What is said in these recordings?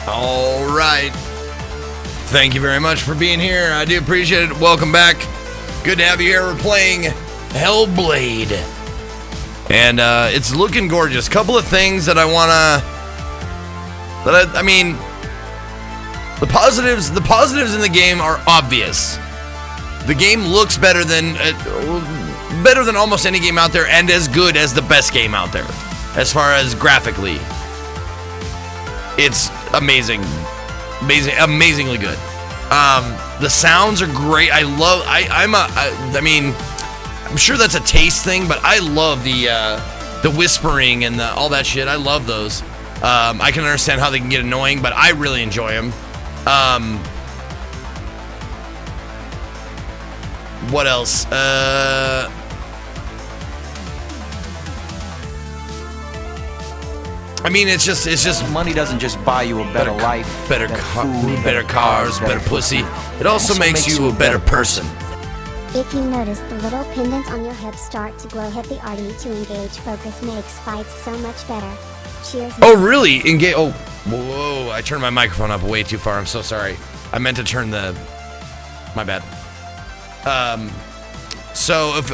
All right. Thank you very much for being here. I do appreciate it. Welcome back. Good to have you here. We're playing Hellblade. And it's looking gorgeous. Couple of things that I want to... I mean, the positives in the game are obvious. The game looks better than almost any game out there, and as good as the best game out there. As far as graphically, it's amazingly good. The sounds are great. I'm sure that's a taste thing, but I love the whispering and all that shit. I love those. I can understand how they can get annoying, but I really enjoy them. What else? I mean, it's just money doesn't just buy you a better life, better cars, better pussy. It also makes you a better person. If you notice the little pendants on your hips start to glow, hit the RD to engage. Focus makes fights so much better. Cheers. Oh, really? Engage. Oh, whoa! I turned my microphone up way too far. I'm so sorry. I meant to turn the. My bad. So if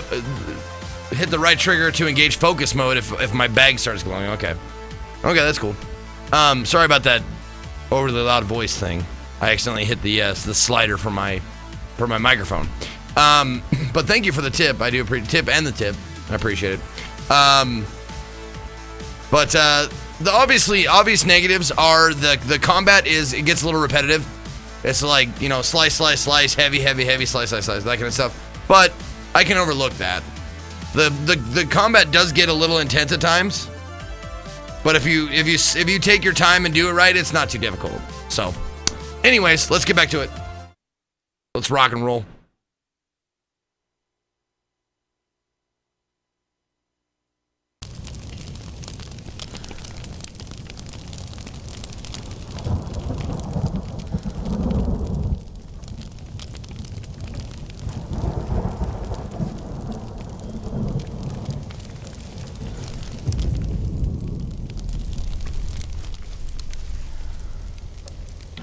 hit the right trigger to engage focus mode if my bag starts glowing. Okay, that's cool. Sorry about that overly loud voice thing. I accidentally hit the slider for my microphone. But thank you for the tip. I do appreciate tip and the tip. I appreciate it. But the obvious negatives are the combat it gets a little repetitive. It's like, slice, heavy, slice, that kind of stuff. But I can overlook that. The combat does get a little intense at times. But if you take your time and do it right, it's not too difficult. So, anyways, let's get back to it. Let's rock and roll.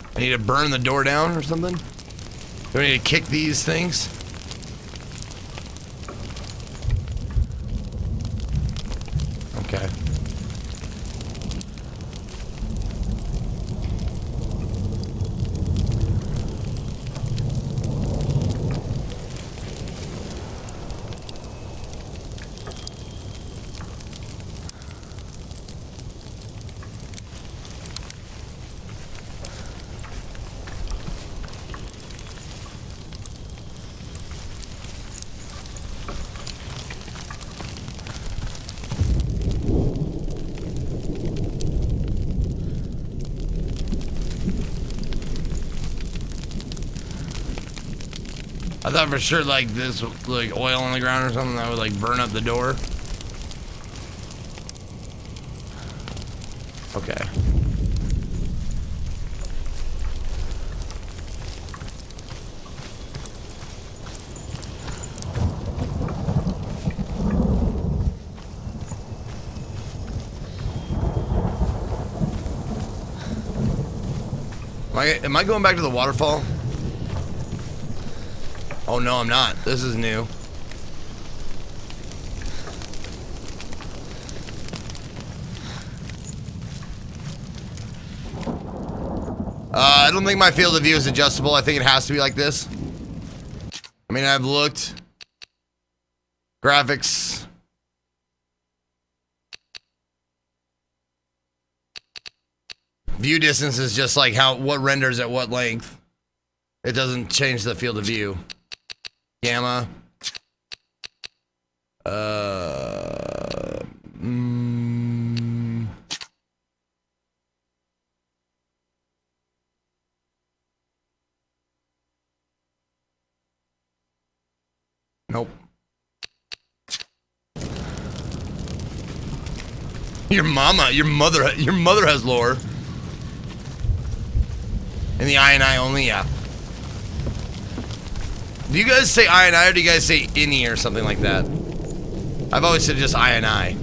I need to burn the door down or something? Do I need to kick these things? Okay. I thought for sure like this, like oil on the ground or something that would like burn up the door. Okay. Am I going back to the waterfall? Oh no, I'm not. This is new. I don't think my field of view is adjustable. I think it has to be like this. I mean, I've looked. Graphics. View distance is just like what renders at what length. It doesn't change the field of view. Gamma. Nope. Your mother has lore. In the I and I only, yeah. Do you guys say I and I, or do you guys say any or something like that? I've always said just I and I.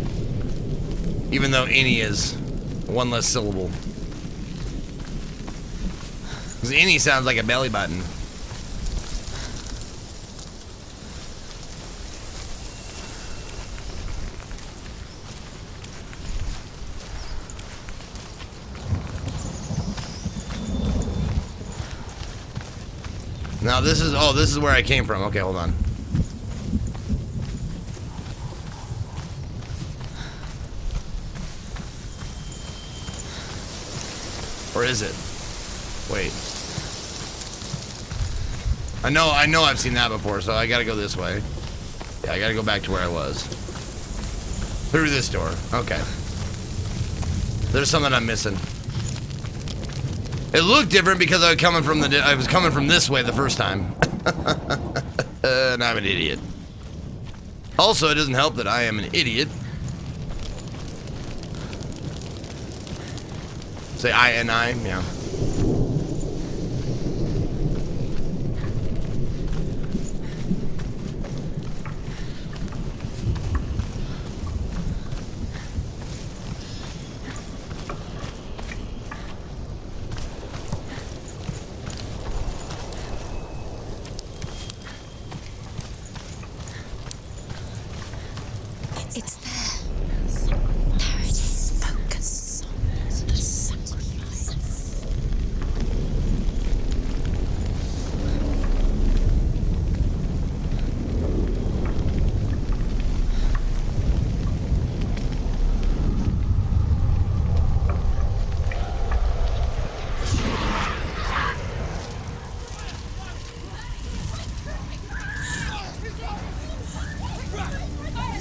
Even though any is one less syllable. Because any sounds like a belly button. Now this is where I came from. Okay, hold on. Or is it? Wait. I know I've seen that before, so I gotta go this way. Yeah, I gotta go back to where I was. Through this door. Okay. There's something I'm missing. It looked different because I was coming from this way the first time. And I'm an idiot. Also, it doesn't help that I am an idiot. Say I, yeah. It's there. There it is. Focus. The sacrifice.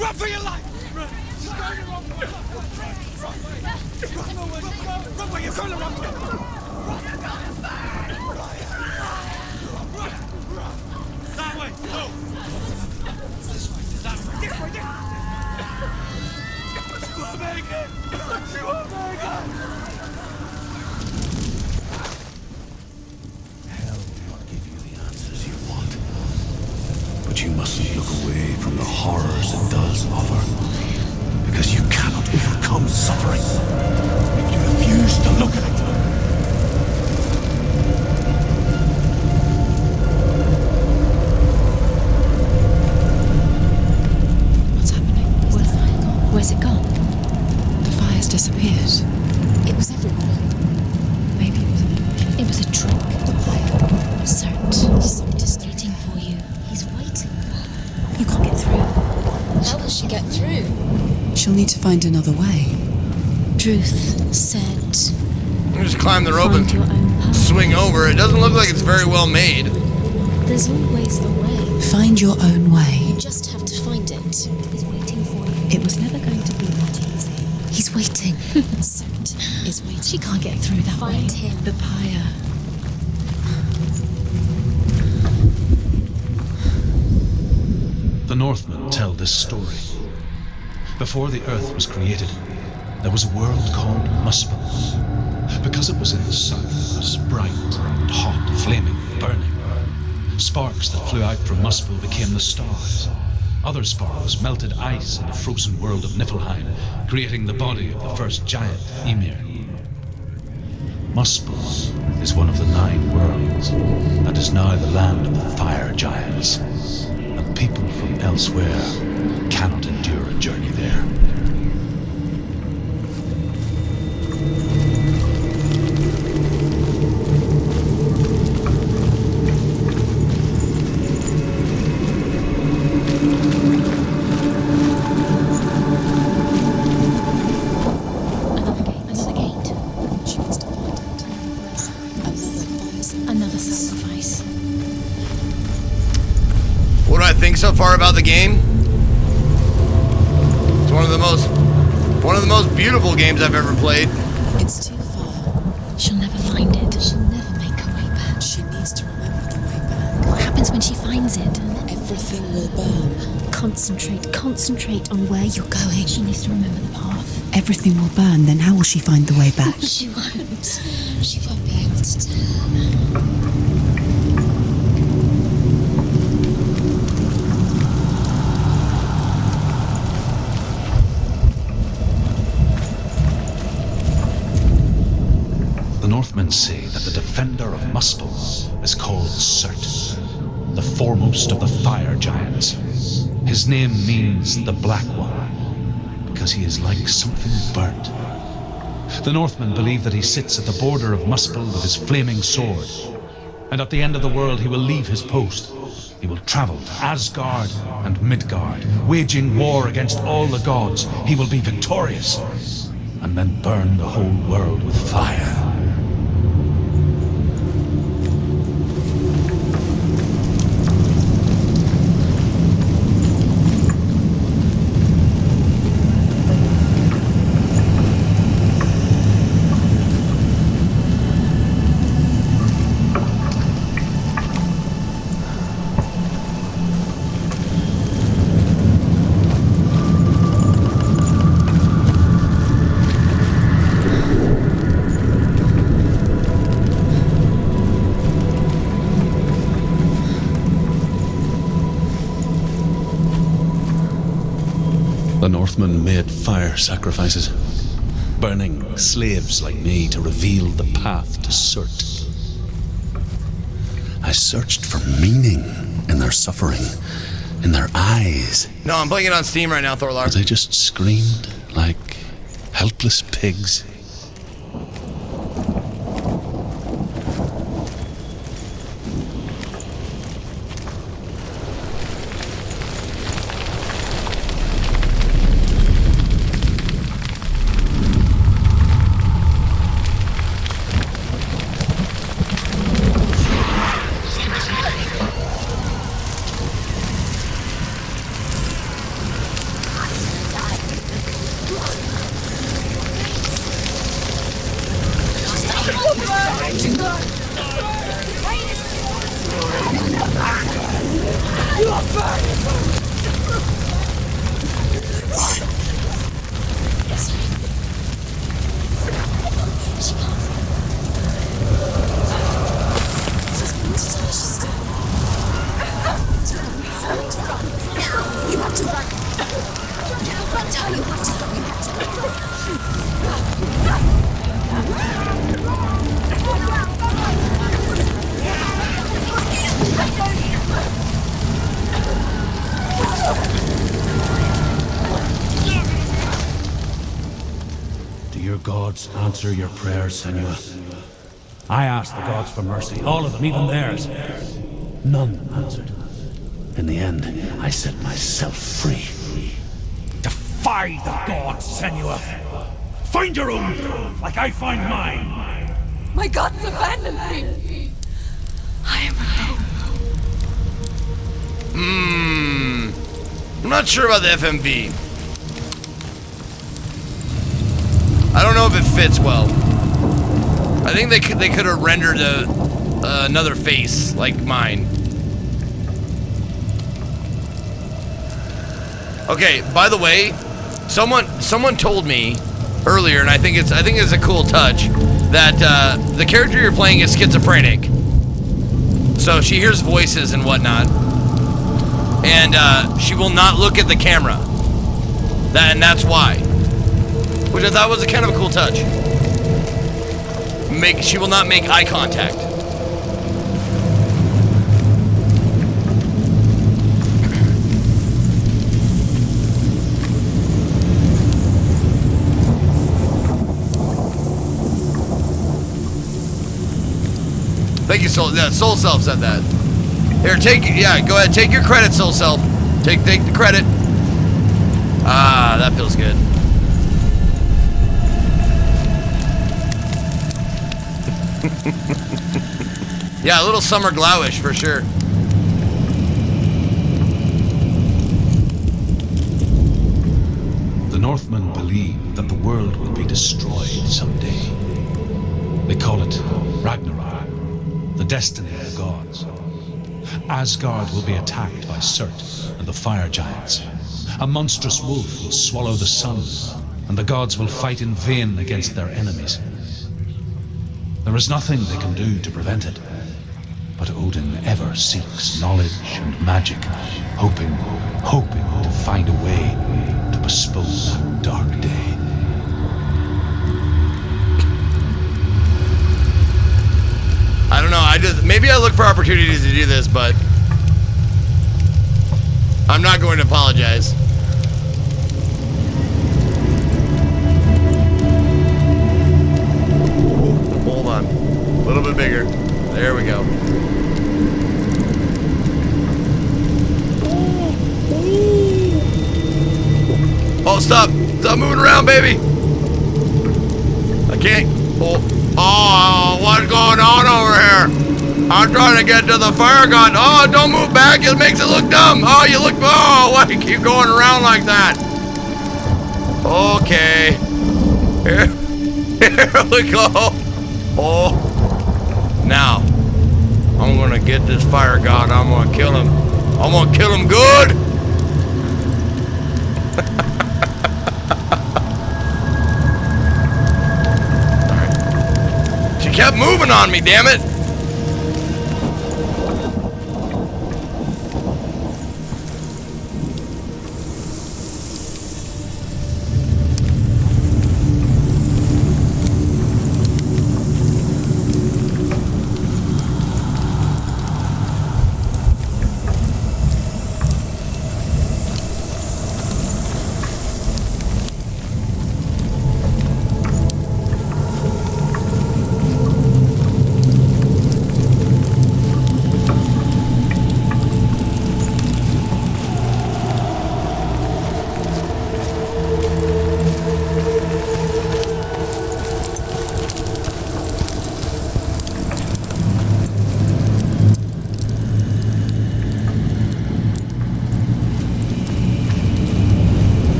Run for your life! Run! Run where you're gonna run! That way! Go! This way! That way! This way! You are Megan! You are Megan! Hell will not give you the answers you want. But you mustn't look away from the horrors it does offer. Because you cannot overcome suffering if you refuse to look at it. What's happening? Where's the fire gone? Where's it gone? The fire's disappeared. It was everywhere. Maybe it was an illusion. It was a trick. The fire. Cert. Somebody's waiting for you. He's waiting. You can't get through. How will she get through? She'll need to find another way. Truth said. You just climb the rope Find your own and path. swing over. It doesn't look like it's very well made. There's always a way. Find your own way. You just have to find it. He's waiting for you. It was never going to be that easy. He's waiting. Cert is waiting. She can't get through that way. Find him. The pyre. The Northmen tell this story. Before the earth was created, there was a world called Muspel. Because it was in the south, it was bright and hot, flaming, burning. Sparks that flew out from Muspel became the stars. Other sparks melted ice in the frozen world of Niflheim, creating the body of the first giant, Ymir. Muspel is one of the 9 worlds, and is now the land of the fire giants. And people from elsewhere cannot endure a journey there. Another gate. She wants to find it. Another sacrifice. What do I think so far about the game? It's one of the most beautiful games I've ever played. It's too far. She'll never find it. She'll never make her way back. She needs to remember the way back. What happens when she finds it? Everything will burn. Concentrate on where you're going. She needs to remember the path. Everything will burn, then how will she find the way back? She won't. She won't be able to tell. The Northmen say that the defender of Muspel is called Surt, the foremost of the fire giants. His name means the Black One, because he is like something burnt. The Northmen believe that he sits at the border of Muspel with his flaming sword, and at the end of the world he will leave his post. He will travel to Asgard and Midgard, waging war against all the gods. He will be victorious, and then burn the whole world with fire. The Northmen made fire sacrifices, burning slaves like me to reveal the path to Surt. I searched for meaning in their suffering, in their eyes. No, I'm playing it on Steam right now, Thorlar. But they just screamed like helpless pigs. Answer your prayers, Senua. I asked the gods for mercy, all of them, even theirs. None answered. In the end, I set myself free. Defy the gods, Senua! Find your own, like I find mine! My gods abandoned me! I am alone. I'm not sure about the FMV. I don't know if it fits well. I think they could have rendered another face like mine. Okay, by the way, someone told me earlier, and I think it's a cool touch, that the character you're playing is schizophrenic. So she hears voices and whatnot, and she will not look at the camera. That's why. Which I thought was a kind of a cool touch. She will not make eye contact. Thank you, Soul. Yeah, Soul Self said that. Here, go ahead, take your credit, Soul Self. Take the credit. Ah, that feels good. Yeah, a little Summer Glowish for sure. The Northmen believe that the world will be destroyed someday. They call it Ragnarok, the destiny of the gods. Asgard will be attacked by Surt and the fire giants. A monstrous wolf will swallow the sun, and the gods will fight in vain against their enemies. There is nothing they can do to prevent it, but Odin ever seeks knowledge and magic, hoping to find a way to postpone that dark day. Maybe I look for opportunities to do this, but I'm not going to apologize. Hold on. A little bit bigger. There we go. Oh, stop. Stop moving around, baby. I can't. Oh, what's going on over here? I'm trying to get to the fire god. Oh, don't move back. It makes it look dumb. Oh, you look. Oh, why do you keep going around like that? Okay. Here we go. Oh. Now, I'm going to get this fire god. I'm going to kill him. I'm going to kill him good. She kept moving on me, damn it.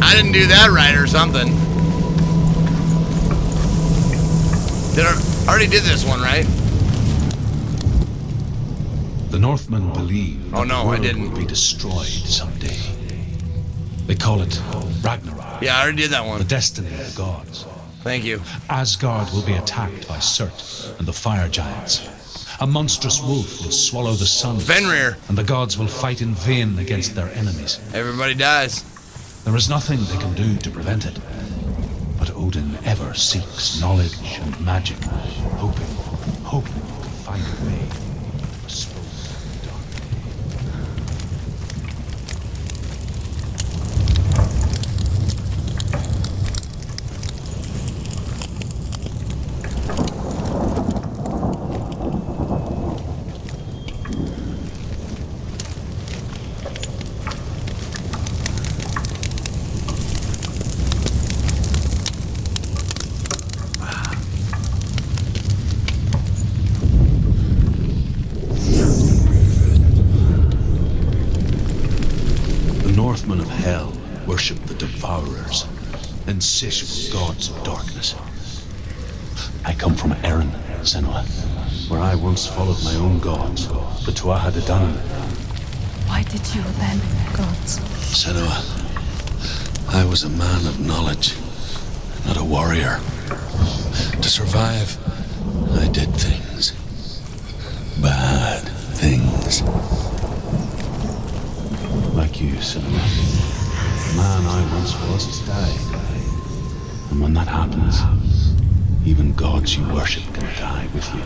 I didn't do that right or something. I already did this one, right? The Northmen believe that no, the world I didn't. will be destroyed someday. They call it Ragnarok. Yeah, I already did that one. The destiny of the gods. Thank you. Asgard will be attacked by Surt and the fire giants. A monstrous wolf will swallow the sun. Fenrir. And the gods will fight in vain against their enemies. Everybody dies. There is nothing they can do to prevent it. But Odin ever seeks knowledge and magic, hoping to find a way to expose the dark. Northmen of Hell worship the Devourers, insatiable gods of darkness. I come from Erin, Senua, where I once followed my own gods, the Tuatha De Danann. Why did you abandon your gods? Senua, I was a man of knowledge, not a warrior. To survive, I did things. Bad things. Like you, Senua. The man I once was has died. And when that happens, even gods you worship can die with you.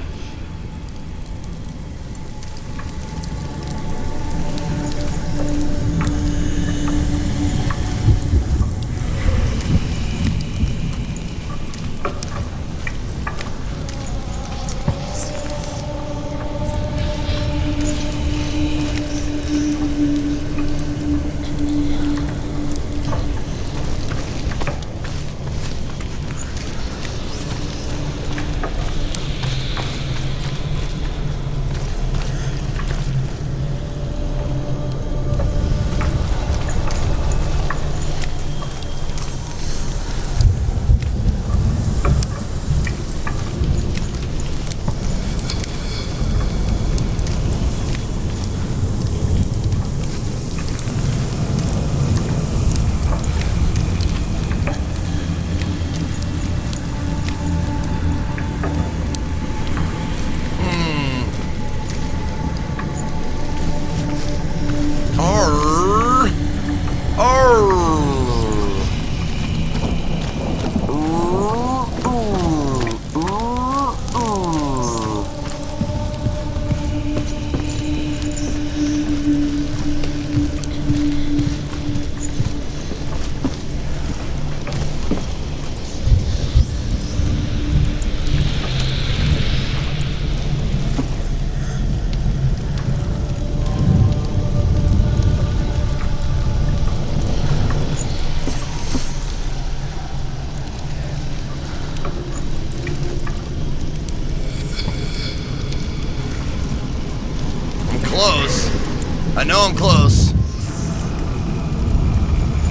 know I'm close.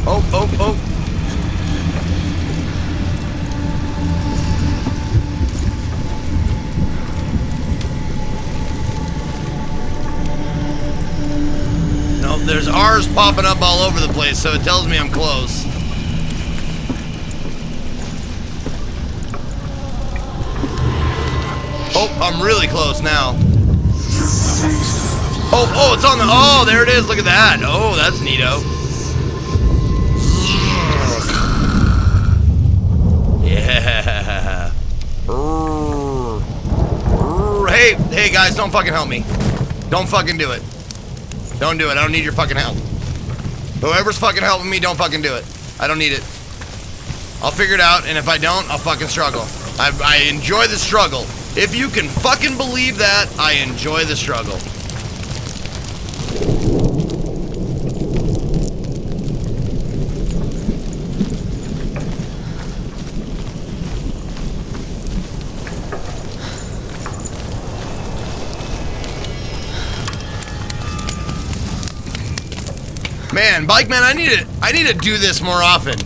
Oh, oh, oh. Nope, there's R's popping up all over the place, so it tells me I'm close. Oh, I'm really close now. Oh, it's on the... Oh, there it is. Look at that. Oh, that's neato. Yeah. Hey, guys, don't fucking help me. Don't fucking do it. Don't do it. I don't need your fucking help. Whoever's fucking helping me, don't fucking do it. I don't need it. I'll figure it out, and if I don't, I'll fucking struggle. I enjoy the struggle. If you can fucking believe that, I enjoy the struggle. Man, Bike Man, I need to do this more often.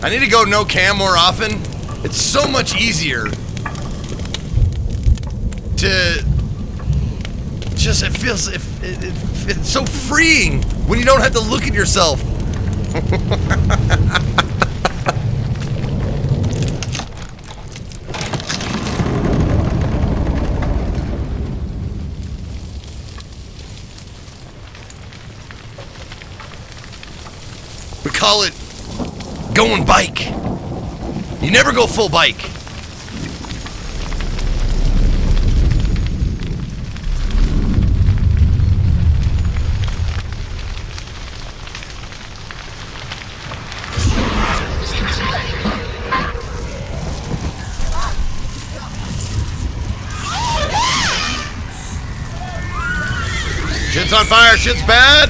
I need to go no cam more often. It's so much easier to just, it feels, it's so freeing when you don't have to look at yourself. We call it going bike. You never go full bike. Shit's on fire, shit's bad.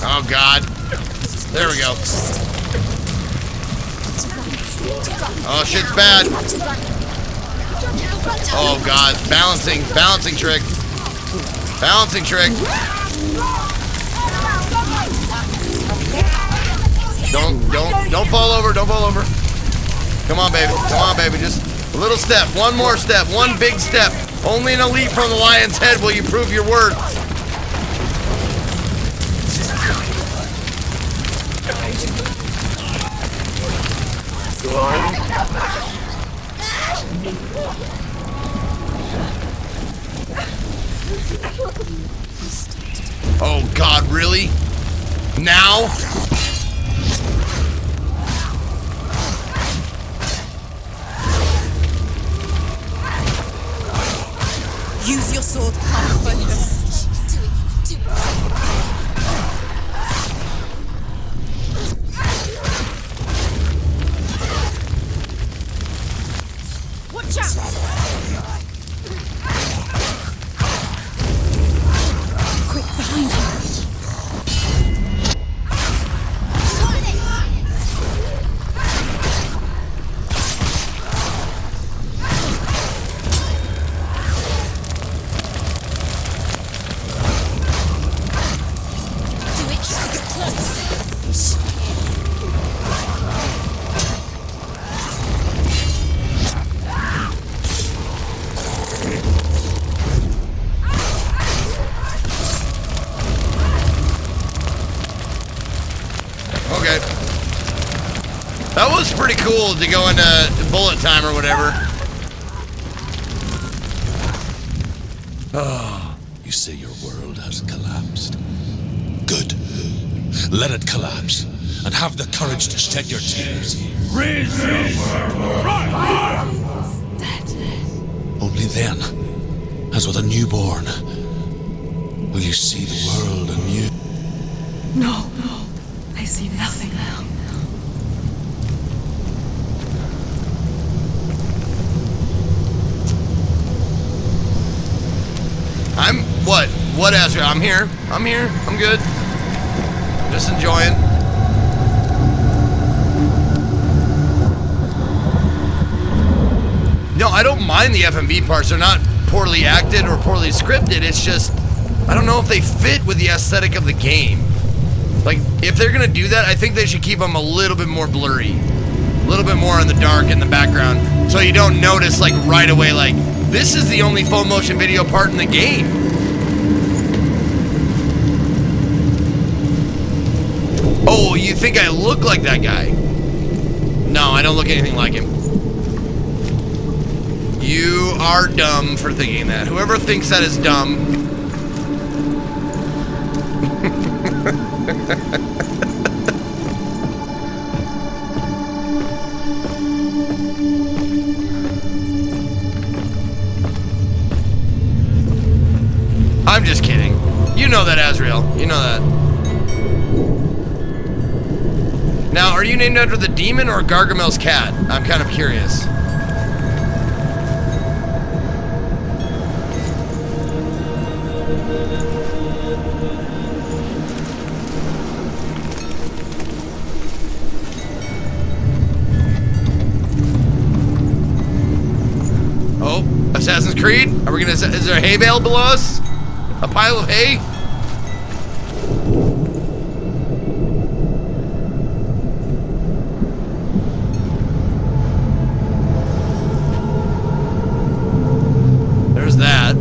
Oh God. There we go. Oh, shit's bad. Oh God. Balancing trick. Balancing trick. Don't fall over, don't fall over. Come on, baby, just a little step, one more step, one big step. Only an elite from the lion's head will you prove your worth. Oh God, really? Now? Use your sword, Pathfinder. Watch out! Quick, behind you. Okay. That was pretty cool to go into bullet time or whatever. Oh, you say your world has collapsed. Good. Let it collapse, and have the courage to shed your tears. Raise Only then, as with a newborn, will you see the world anew. No. I see nothing now. What, Ezra? I'm here. I'm good. Just enjoying. No, I don't mind the FMV parts. They're not poorly acted or poorly scripted. It's just, I don't know if they fit with the aesthetic of the game. Like, if they're gonna do that, I think they should keep them a little bit more blurry. A little bit more in the dark in the background. So you don't notice, like, right away, like, this is the only full motion video part in the game. Oh, you think I look like that guy? No, I don't look anything like him. You are dumb for thinking that. Whoever thinks that is dumb. I'm just kidding. You know that, Azrael. You know that. Now, are you named after the demon or Gargamel's cat? I'm kind of curious. Oh, Assassin's Creed? Are we gonna? Is there a hay bale below us? A pile of hay? There's that.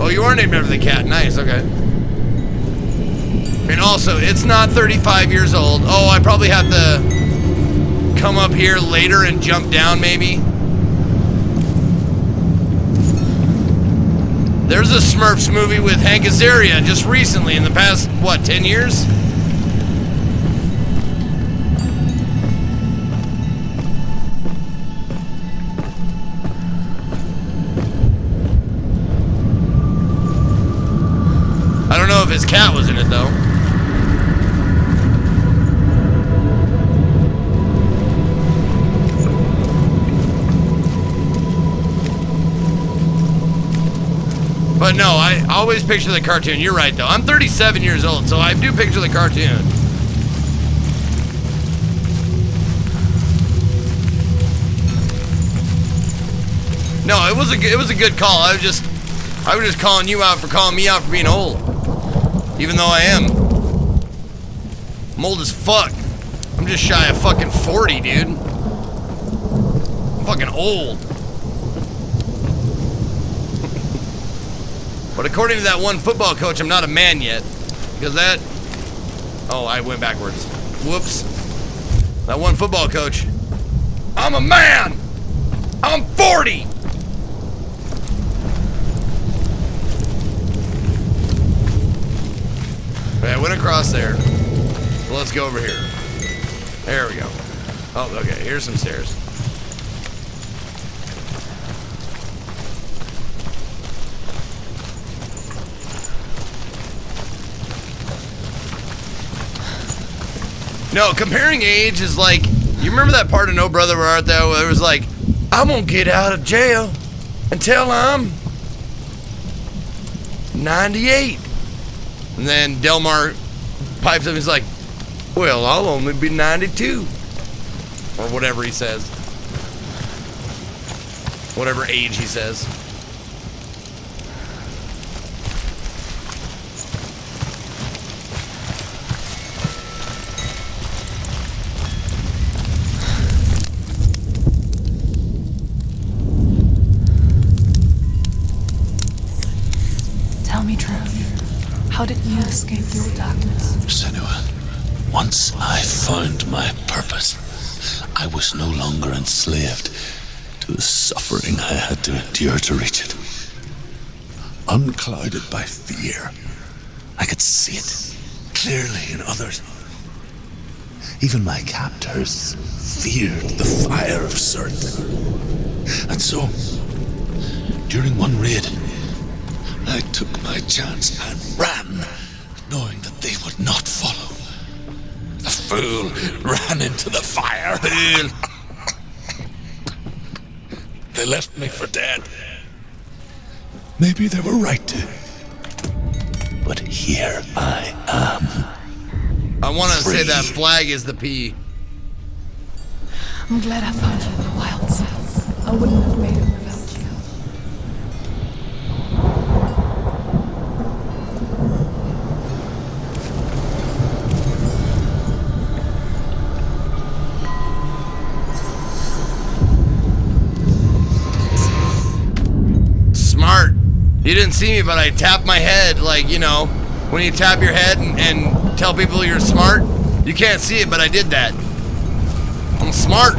Oh, you are named after the cat. Nice, okay. And also, it's not 35 years old. Oh, I probably have to come up here later and jump down, maybe. There's a Smurfs movie with Hank Azaria just recently in the past, what, 10 years? I don't know if his cat was in it, though. But no, I always picture the cartoon. You're right, though. I'm 37 years old, so I do picture the cartoon. No, it was a good call. I was just calling you out for calling me out for being old. Even though I am. I'm old as fuck. I'm just shy of fucking 40, dude. I'm fucking old. But according to that one football coach, I'm not a man yet. Because that... Oh, I went backwards. Whoops. That one football coach. I'm a man! I'm 40! Okay, I went across there. So let's go over here. There we go. Oh, okay, here's some stairs. No, comparing age is like, you remember that part of No Brother Where Art Thou where it was like, I'm gonna get out of jail until I'm 98. And then Delmar pipes up and he's like, well, I'll only be 92. Or whatever he says. Whatever age he says. Tell me truth. How did you escape your darkness? Senua, once I found my purpose, I was no longer enslaved to the suffering I had to endure to reach it. Unclouded by fear, I could see it clearly in others. Even my captors feared the fire of Surt. And so, during one raid, I took my chance and ran, knowing that they would not follow. The fool ran into the fire. They left me for dead. Maybe they were right to. But here I am. I want to say Free. that flag is the P. I'm glad I found you in the wilds. I wouldn't have made it without you. Smart. You didn't see me, but I tapped my head, like, you know, when you tap your head and tell people you're smart. You can't see it, but I did that. I'm smart.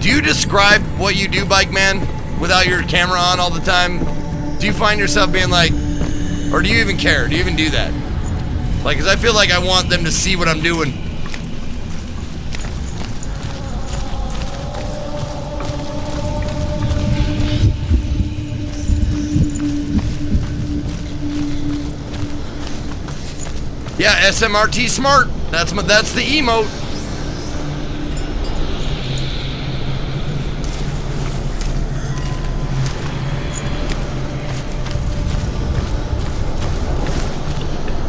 Do you describe what you do, Bike Man, without your camera on all the time? Do you find yourself being like, or do you even care? Do you even do that? Like, because I feel like I want them to see what I'm doing. Yeah, SMRT smart. That's the emote.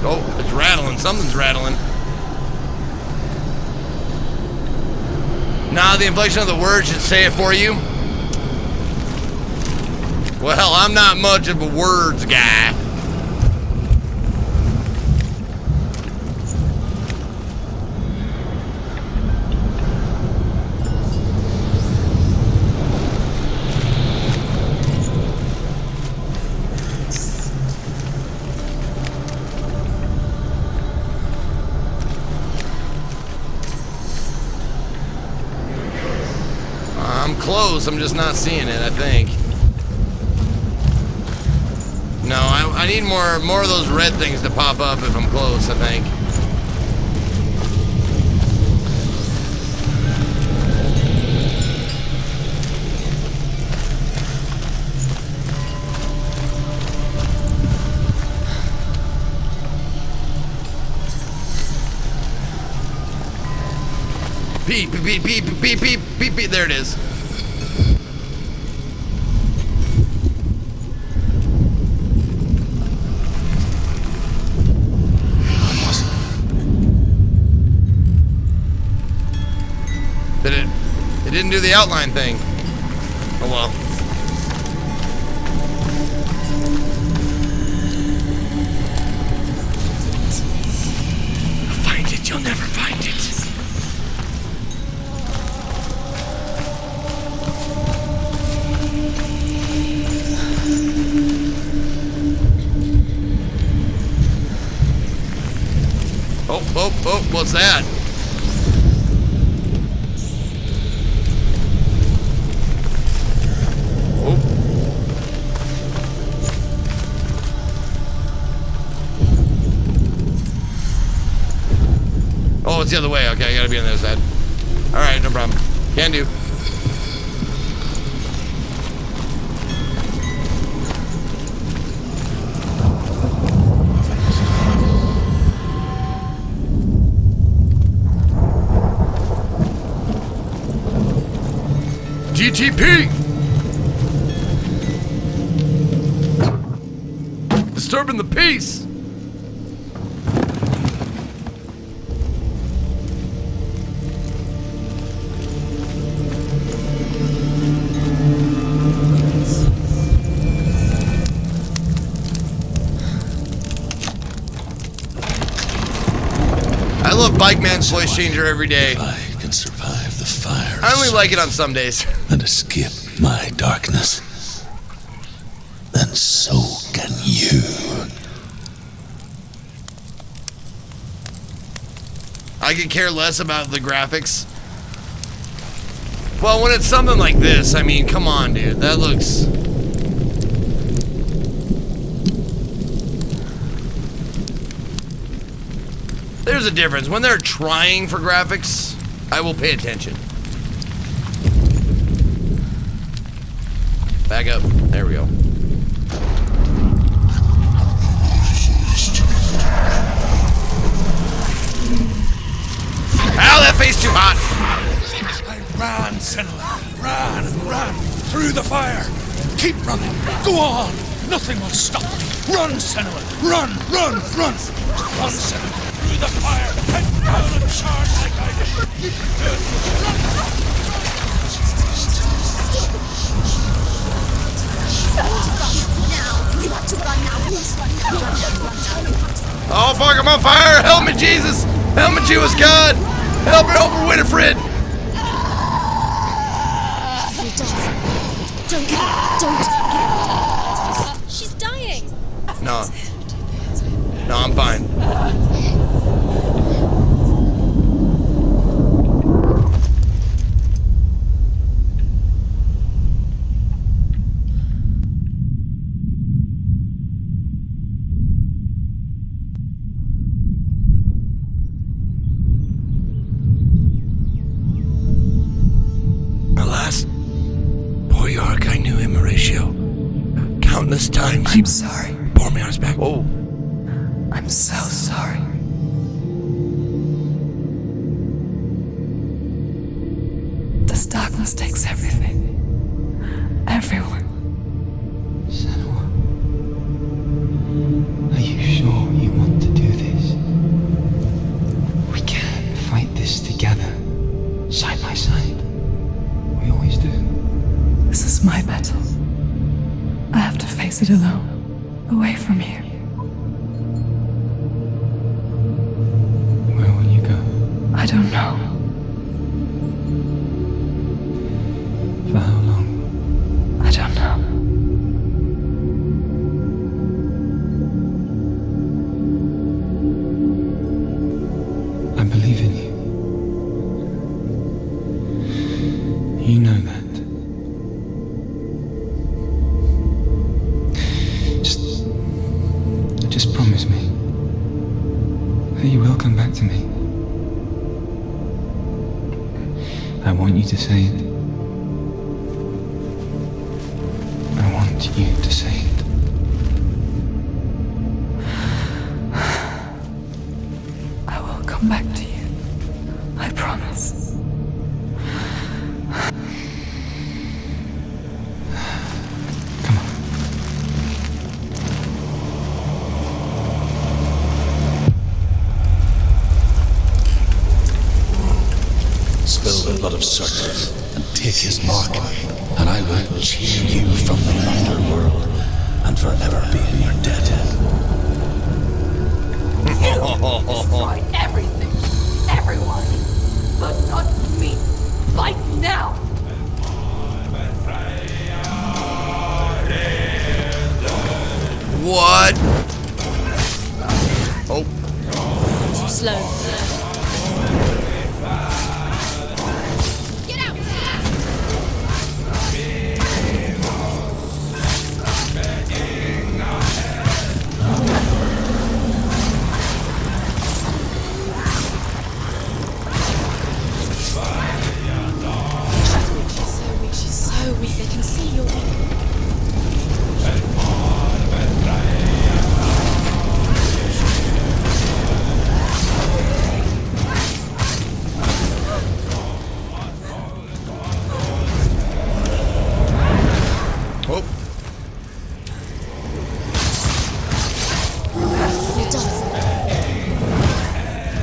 Oh, it's rattling. Something's rattling. Nah, the inflection of the word should say it for you. Well, I'm not much of a words guy. I'm close, I'm just not seeing it, I think. No, I need more of those red things to pop up if I'm close, I think. Beep, beep, beep, beep, beep, beep, beep, beep. There it is. It didn't do the outline thing. Oh well. Find it, you'll never find it. Oh, what's that? Oh, it's the other way. Okay, I gotta be on the other side. Alright, no problem. Can do. GTP! Disturbing the peace! I love Bike Man's voice changer every day. I can survive the fire. I only like it on some days. And escape my darkness, then so can you. I could care less about the graphics. Well, when it's something like this, I mean, come on, dude. That looks... There's a difference. When they're trying for graphics, I will pay attention. Back up. There we go. Ow, that face too hot. I ran, Senua. Ran through the fire. Keep running. Go on. Nothing will stop me. Run, Senua. Run. Run, Senua. Through the fire. And down and charge like I did. You can do it. Run. You have to run now. Please run now. Oh, fuck, I'm on fire. Help me, Jesus. Help me, Jesus God. Help her, Winifred. Don't give up. Don't give up. She's dying. No, I'm fine. Alas, poor Yorick, I knew him, Horatio. Countless times I'm sorry. bore me on his back. Oh. I'm so sorry. This darkness takes everything. Everyone. Senua, are you sure you want to do this? We can fight this together, side by side. We always do. This is my battle. I have to face it alone, away from you. Where will you go? I don't know. For how long? I don't know. I believe in you. You know that. Just promise me that you will come back to me. I want you to say it. I want you to say it. I will come back to you. I promise. Spill the blood of Surtur and take his mark, and I will cheer you from the underworld and forever be in your debt. Destroy everything, everyone, but not me. Fight now! What? Oh. Too slow. She's so weak, they can see you're weak. Oh. You're done.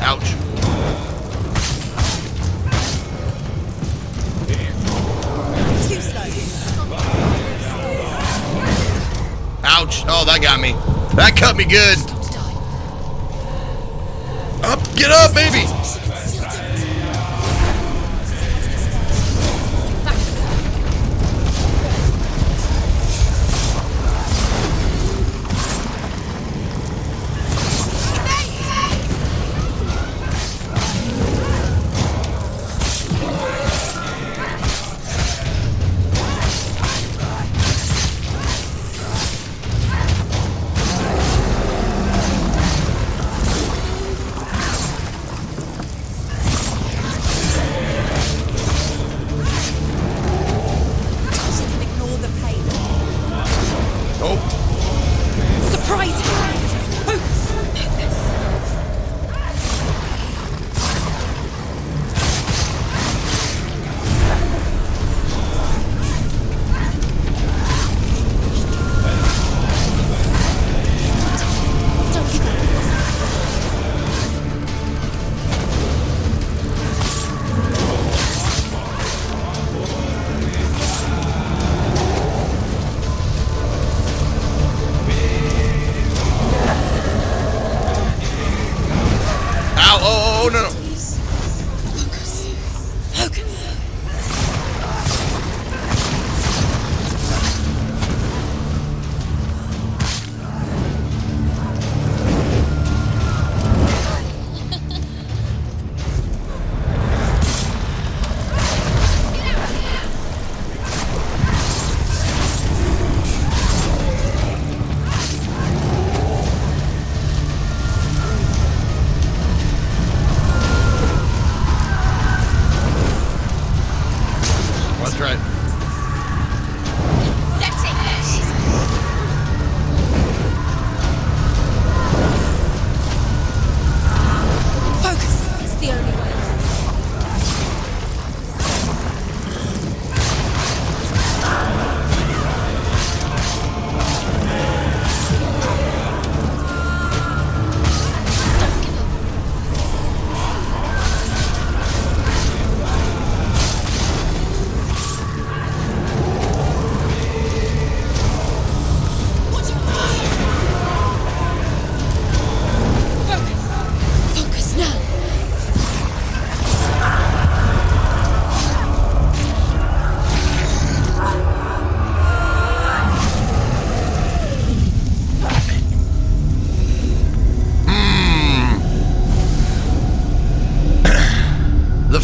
Ouch. Too slow. Ouch. Oh, that got me. That cut me good. Up, get up, baby.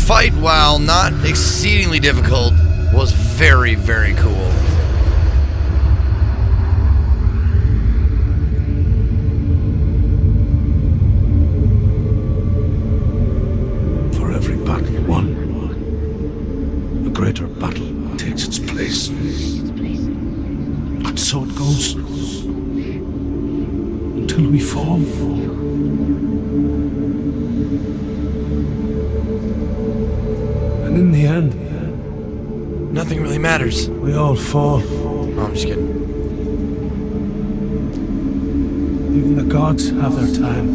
fight, while not exceedingly difficult, was very, very cool. For every battle won, a greater battle takes its place. And so it goes. Until we fall. And in the end, nothing really matters. We all fall. Oh, I'm just kidding. Even the gods have their time.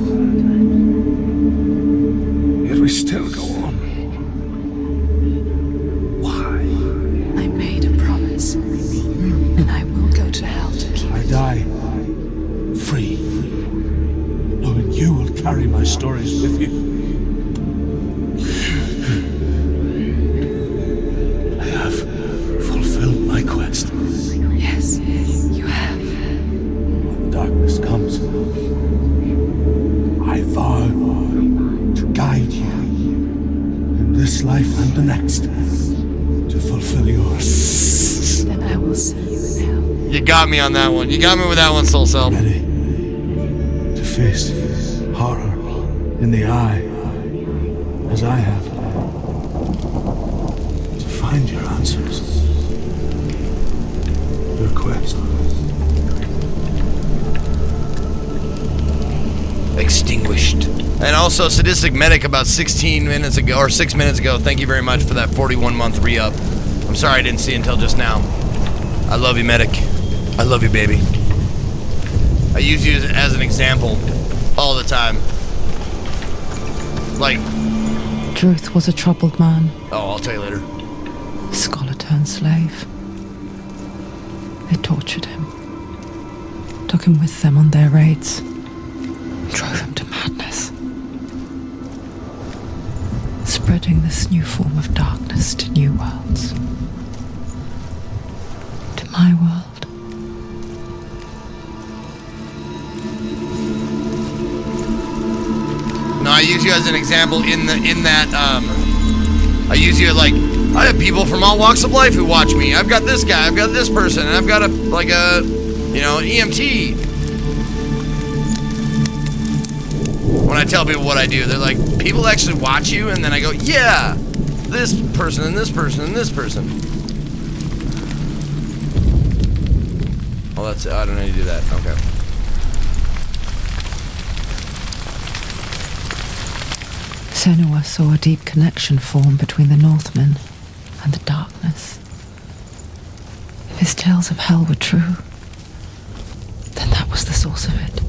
Yet we still go on. Why? I made a promise, and I will go to hell to keep I it. die free, knowing you will carry my stories with you. I have fulfilled my quest. Yes, you have. When darkness comes, I vow to guide you in this life and the next to fulfill yours. Then I will see you in hell. You got me on that one. You got me with that one, Soul Self. Ready to face horror in the eye, as I have. To find your answers. Your quest. Extinguished. And also, Sadistic Medic about 16 minutes ago, or 6 minutes ago, thank you very much for that 41-month re-up. I'm sorry I didn't see it until just now. I love you, Medic. I love you, baby. I use you as an example all the time. Like, Druth was a troubled man, oh, I'll tell you later. a scholar turned slave. They tortured him, took him with them on their raids, drove him to madness, spreading this new form of darkness to new worlds. To my world. No, I use you as an example in that I use you like, I have people from all walks of life who watch me. I've got this guy, I've got this person, and I've got an EMT. When I tell people what I do, they're like, people actually watch you, and then I go, yeah, this person and this person and this person. Oh, that's it. I don't know how to do that. Okay. Senua saw a deep connection form between the Northmen and the darkness. If his tales of hell were true, then that was the source of it.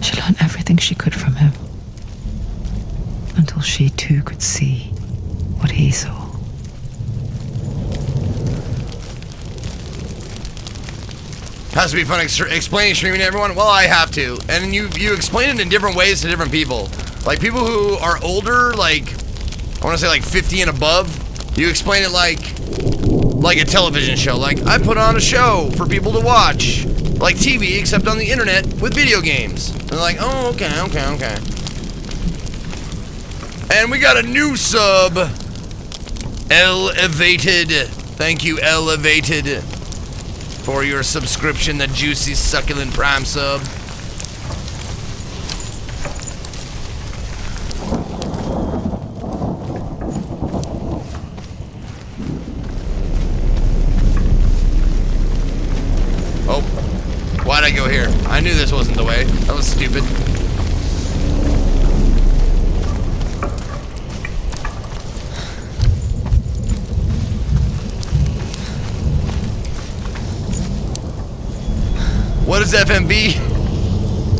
She learned everything she could from him, until she too could see what he saw. Has to be fun explaining streaming to everyone? Well, I have to. And you explain it in different ways to different people. Like people who are older, like, I want to say like 50 and above, you explain it like a television show. Like, I put on a show for people to watch. Like TV, except on the internet with video games. And they're like, oh, okay. And we got a new sub. Elevated. Thank you, Elevated, for your subscription, the juicy, succulent Prime sub. Oh, why'd I go here? I knew this wasn't the way. That was stupid. What is FMV?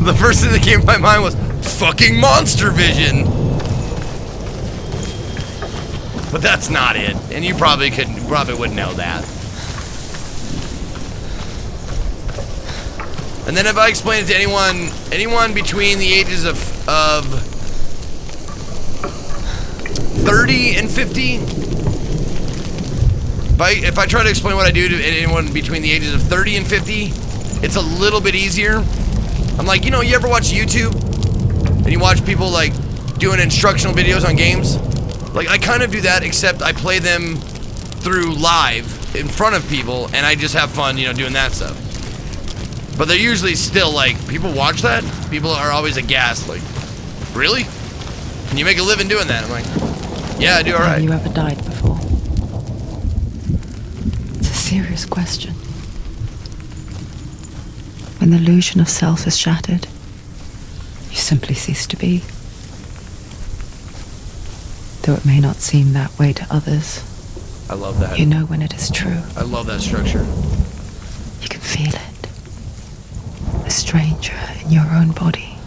The first thing that came to my mind was fucking Monster Vision. But that's not it. And you probably wouldn't know that. And then if I explain it to anyone between the ages of 30 and 50, if I try to explain what I do to anyone between the ages of 30 and 50, it's a little bit easier. I'm like, you ever watch YouTube? And you watch people like doing instructional videos on games. Like, I kind of do that, except I play them through live in front of people, and I just have fun, you know, doing that stuff. But they're usually still like, people watch that? People are always aghast, like, really? Can you make a living doing that? I'm like, yeah, I do all right. Have you ever died before? It's a serious question. When the illusion of self is shattered, you simply cease to be. Though it may not seem that way to others, I love that. you know when it is true. I love that structure. You can feel it. A stranger in your own body.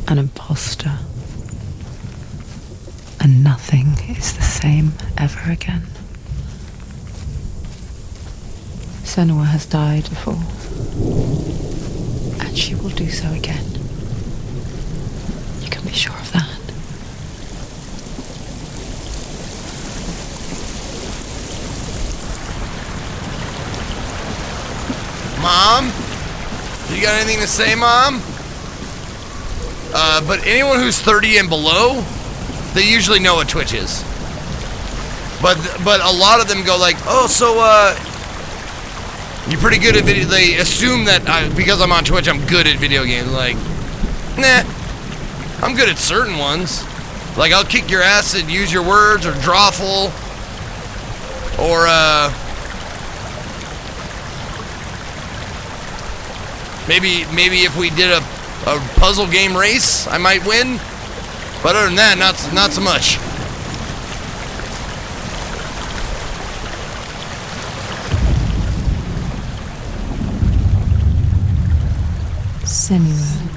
An imposter. And nothing is the same ever again. Senua has died before. And she will do so again. You can be sure of that. Mom? You got anything to say, Mom? But anyone who's 30 and below, they usually know what Twitch is. But a lot of them go like, oh, so, you're pretty good at video. They assume that because I'm on Twitch, I'm good at video games. Like, nah. I'm good at certain ones. Like, I'll kick your ass and use your words, or drawful. Or, Maybe if we did a puzzle game race, I might win. But other than that, not so much. Senua,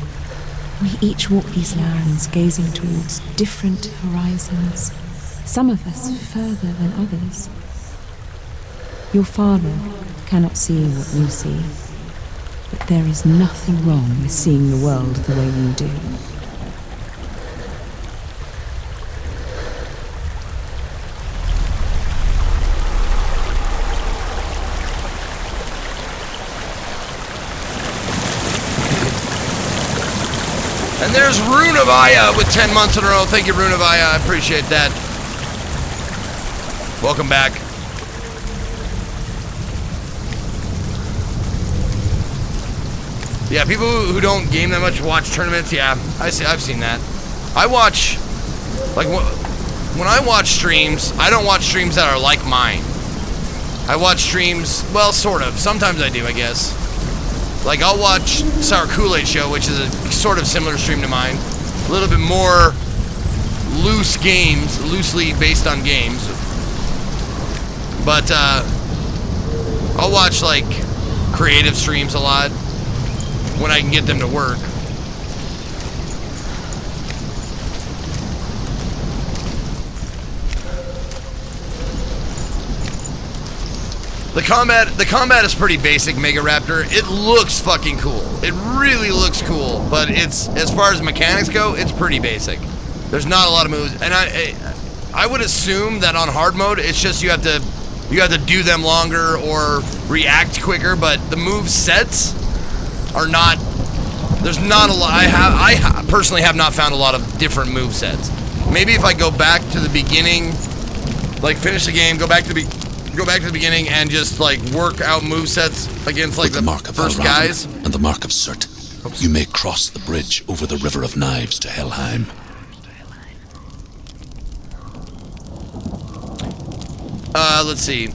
we each walk these lands gazing towards different horizons, some of us further than others. Your father cannot see what you see, but there is nothing wrong with seeing the world the way you do. And there's Rune of Aya with 10 months in a row. Thank you, Rune of Aya. I appreciate that. Welcome back. Yeah, people who don't game that much watch tournaments. Yeah, I've seen that. I watch, like, when I watch streams, I don't watch streams that are like mine. I watch streams, well, sort of. Sometimes I do, I guess. Like, I'll watch Sour Kool-Aid Show, which is a sort of similar stream to mine. A little bit more loose games, loosely based on games. But, I'll watch, like, creative streams a lot when I can get them to work. The combat is pretty basic, Mega Raptor. It looks fucking cool. It really looks cool, but it's, as far as mechanics go, it's pretty basic. There's not a lot of moves, and I would assume that on hard mode, it's just you have to do them longer or react quicker, but the move sets are not. There's not a lot. I personally have not found a lot of different move sets. Maybe if I go back to the beginning, like finish the game, go back to the beginning and just like work out movesets against like the mark of first guys. And the mark of Surt, you may cross the bridge over the River of Knives to Helheim. Let's see.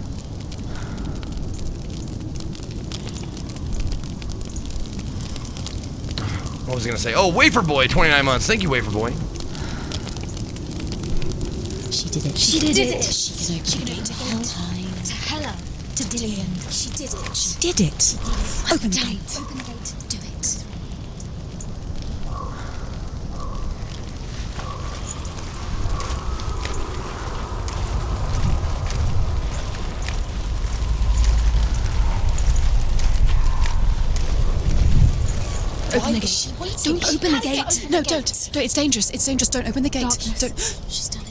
What was I gonna say? Oh, Wafer Boy, 29 months. Thank you, Wafer Boy. She did it. She did it. She did it. To Hela. To Dillian. She did it. She did it. Open the gate. Open the gate. Do it. Open the gate. Don't open the gate. No, don't. No, it's dangerous. It's dangerous. Don't open the gate. Darkness. Don't. She's done it.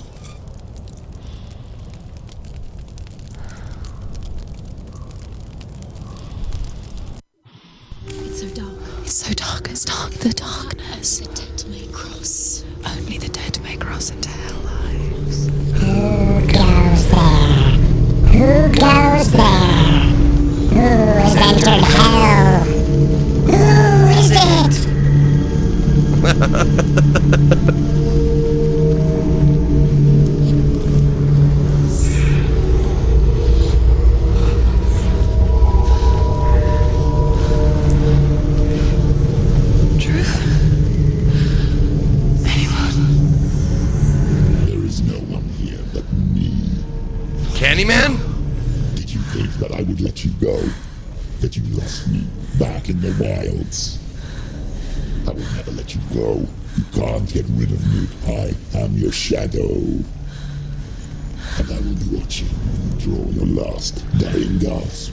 It's so dark. It's so dark. It's dark. The darkness. The dead may cross. Only the dead may cross into hell. Who goes there? Who goes there? Who has entered hell? Who is it? Candyman? Did you think that I would let you go? That you lost me back in the wilds? I will never let you go. You can't get rid of me. I am your shadow. And I will be watching you draw your last dying gasp.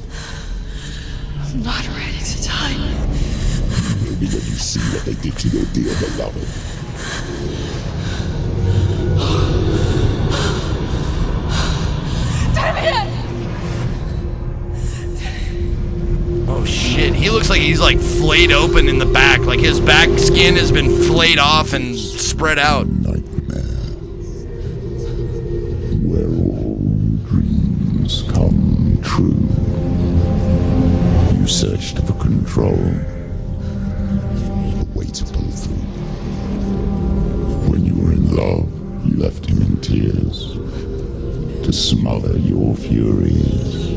I'm not ready to die. You will be when you see what they did to your dear beloved. Oh shit, he looks like he's like flayed open in the back, like his back skin has been flayed off and spread out. Where all dreams come true. You searched for control, a way to pull through. When you were in love, you left him in tears to smother your furies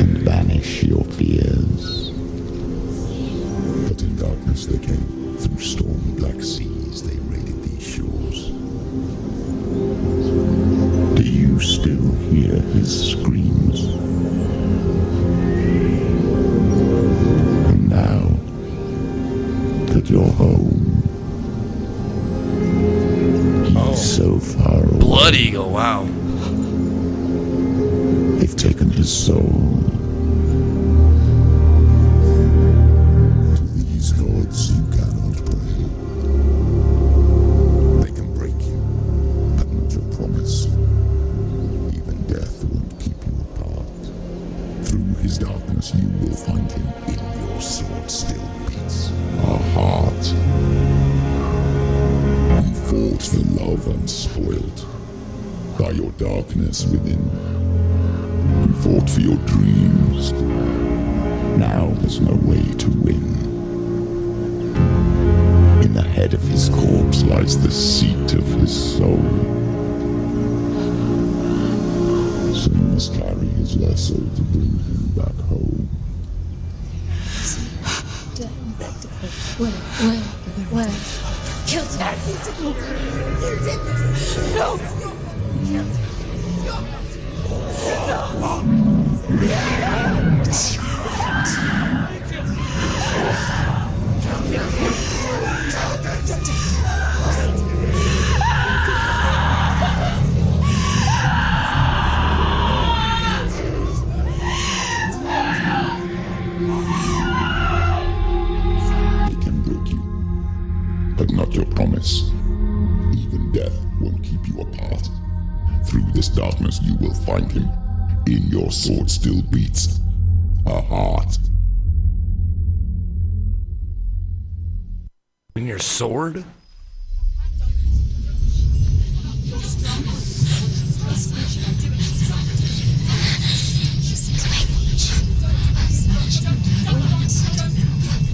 and banish your fears. But in darkness they came, through stormy black seas they raided these shores. Do you still hear his screams? And now that you're home, he's so far away. Blood Eagle, wow. They've taken his soul. To these gods you cannot pray. They can break you, but not your promise. Even death won't keep you apart. Through his darkness you will find him. In your sword still beats a heart. You fought for love unspoiled by your darkness within. You fought for your dreams. Now there's no way to win. In the head of his corpse lies the seat of his soul. So you must carry his vessel to bring him back home. Where? Killed him. You did this. No. You killed him. They can break you, but not your promise. Even death won't keep you apart. Through this darkness you will find him. In your sword still beats a heart. In your sword?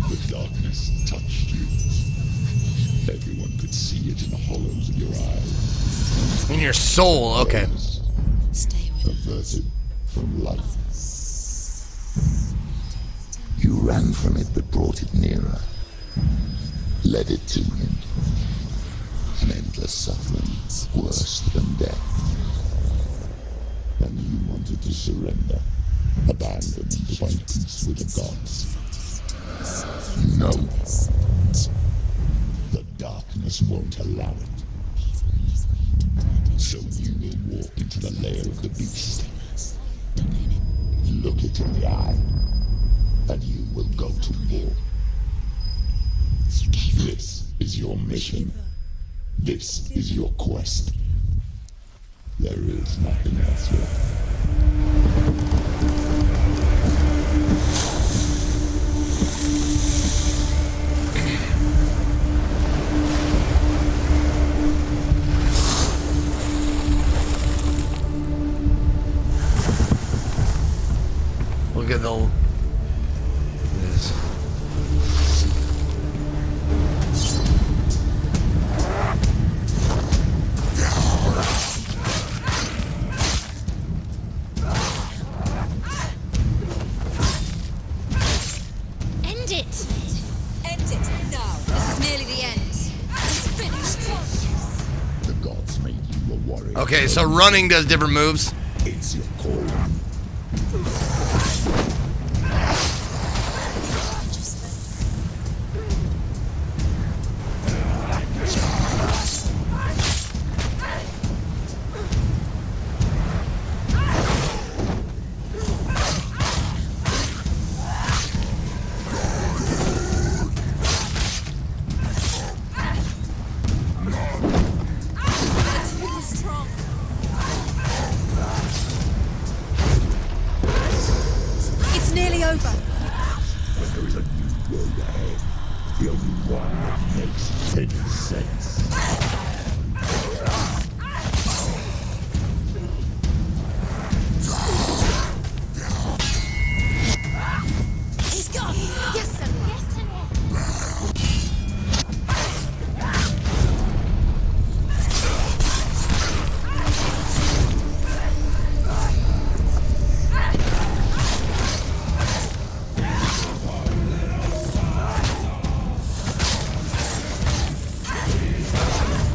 The darkness touched you. Everyone could see it in the hollows of your eyes. In your soul, okay. Averted from light. You ran from it but brought it nearer. Led it to him. An endless suffering, worse than death. And you wanted to surrender, abandon and to find peace with the gods. No. The darkness won't allow it. So you will walk into the lair of the beast. Look it in the eye, and you will go to war. This is your mission. This is your quest. There is nothing else left. Okay, so running does different moves. It's your call. It's nearly over. But there is a new road ahead. The only one that makes any sense. He's gone. Yes, sir.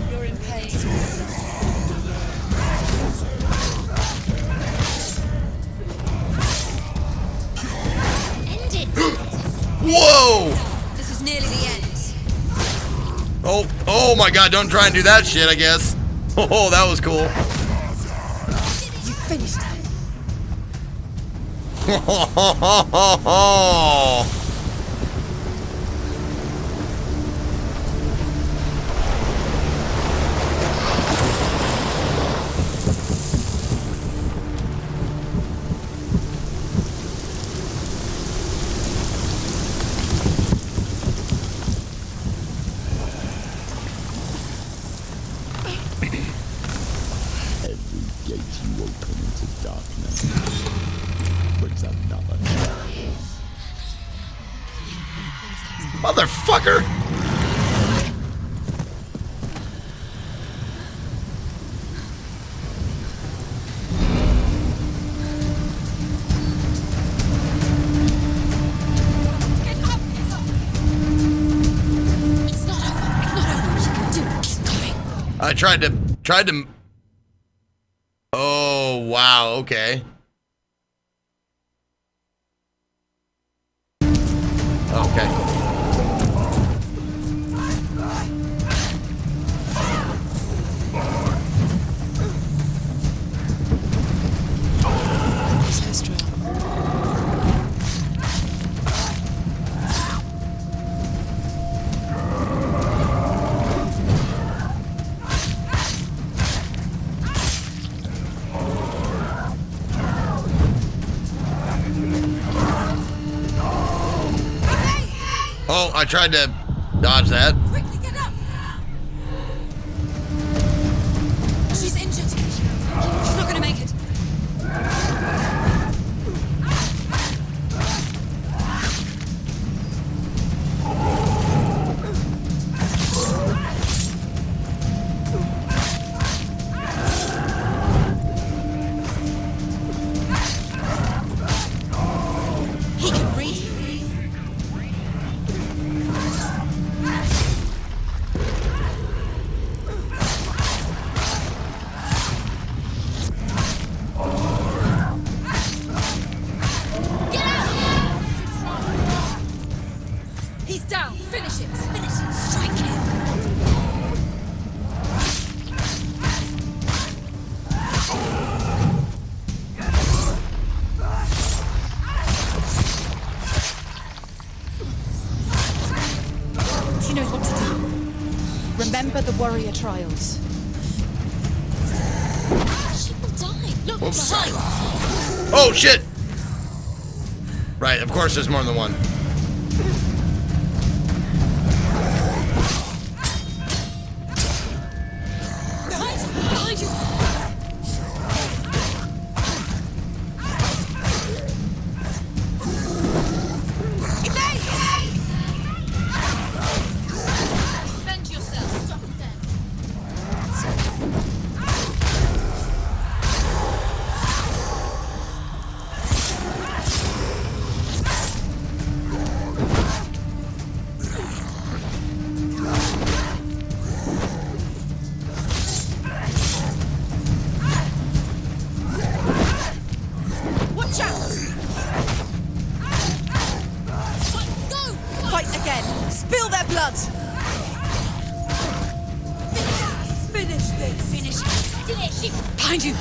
You're in pain. End it. Whoa! This is nearly the end. Oh my god, don't try and do that shit, I guess. Oh, that was cool. You finished it. Every gate you open into darkness brings another crash. Motherfucker! It's not over. It's not over. You can do it. Keep going. I tried to. Oh wow. Okay. Okay. Oh, I tried to dodge that. Quickly get up. She's injured. She's not going to make it. He can breathe. Get out! He's down. Finish it. Finish it. Strike him. She knows what to do. Remember the warrior trials. She will die. Look behind. Oh shit! Right, of course there's more than one. Behind you. Behind you. Defend yourself. Stop it then. again. Spill their blood. Finish this. Finish it. Behind you.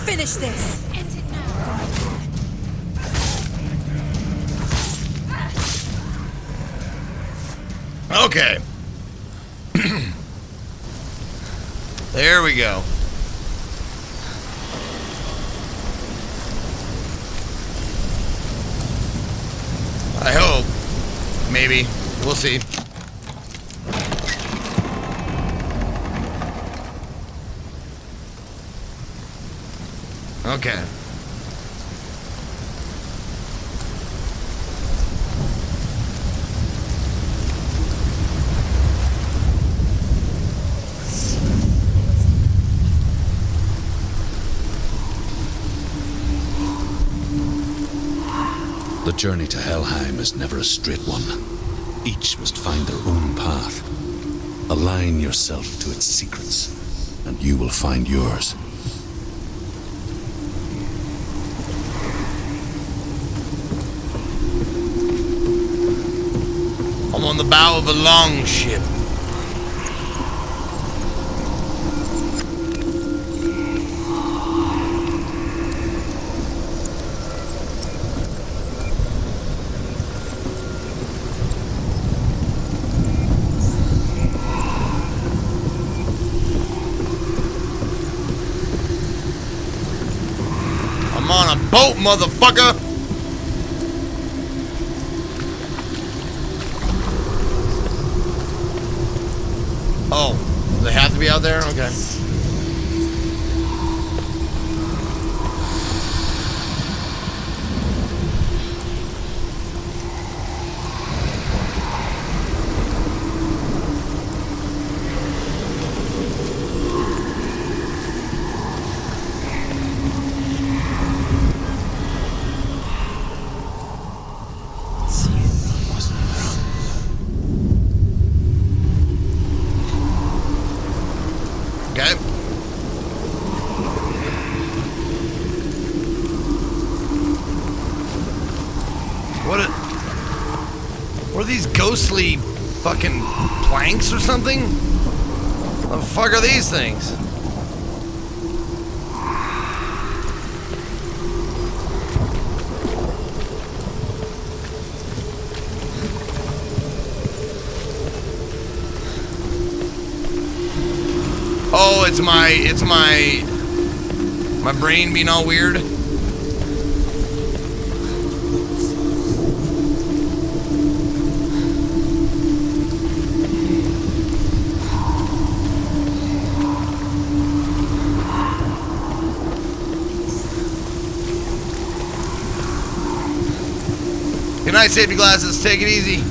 Finish this. Okay. There we go. I hope. Maybe. We'll see. Okay. The journey to Helheim is never a straight one. Each must find their own path. Align yourself to its secrets, and you will find yours. I'm on the bow of a long ship. I'm on a boat, motherfucker! Oh, they have to be out there? Okay. Okay. What are these ghostly fucking planks or something? What the fuck are these things? Oh, it's my brain being all weird. Good night, safety glasses. Take it easy.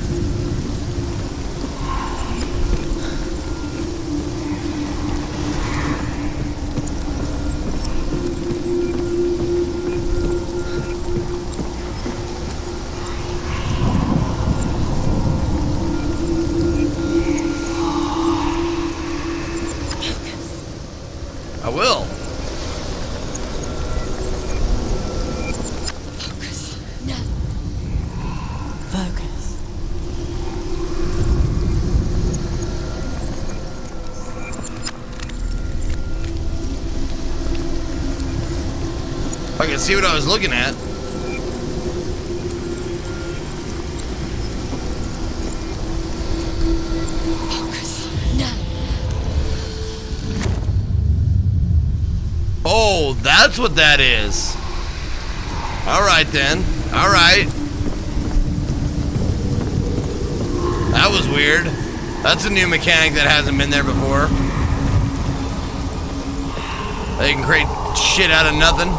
I will. Focus. I can see what I was looking at. Focus. Now. Oh, that's what that is. Alright then. Alright. That was weird. That's a new mechanic that hasn't been there before. They can create shit out of nothing.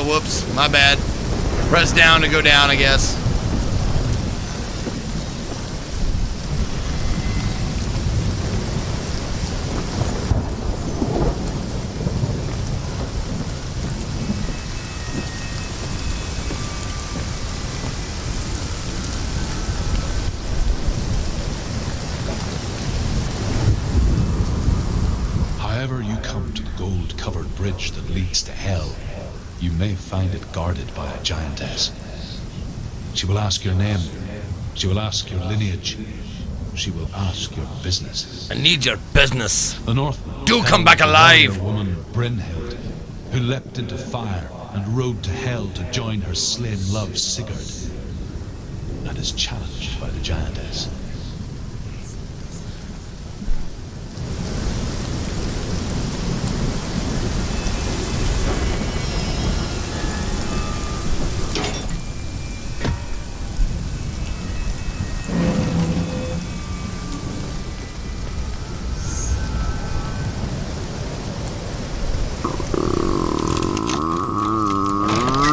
Whoops, my bad. Press down to go down, I guess. However you come to the gold-covered bridge that leads to hell, you may find it guarded by a giantess. She will ask your name. She will ask your lineage. She will ask your business. I need your business. The Northmen do come back alive. A woman, Brynhild, who leapt into fire and rode to hell to join her slain love Sigurd, and is challenged by the giantess.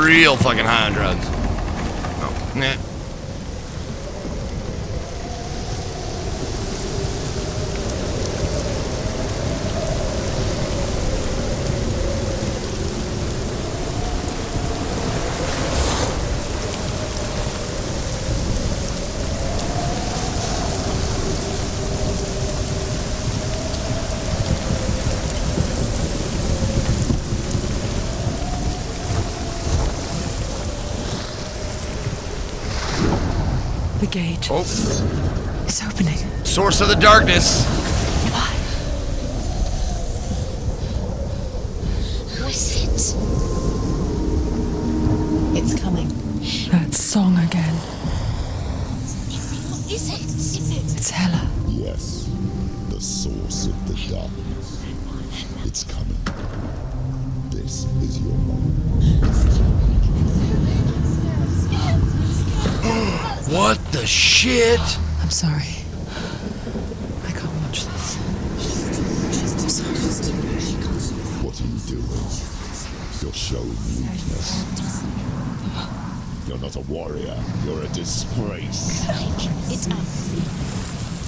Real fucking high on drugs. Oh, nah. The gate. Oh. It's opening. Source of the darkness. What is it? It's coming. That song again. What is it? Is it? It's Hela. Yes, the source of the darkness. It's coming. This is your moment. What the shit? I'm sorry. I can't watch this. What are you doing? You're showing weakness. You're not a warrior. You're a disgrace. It's up.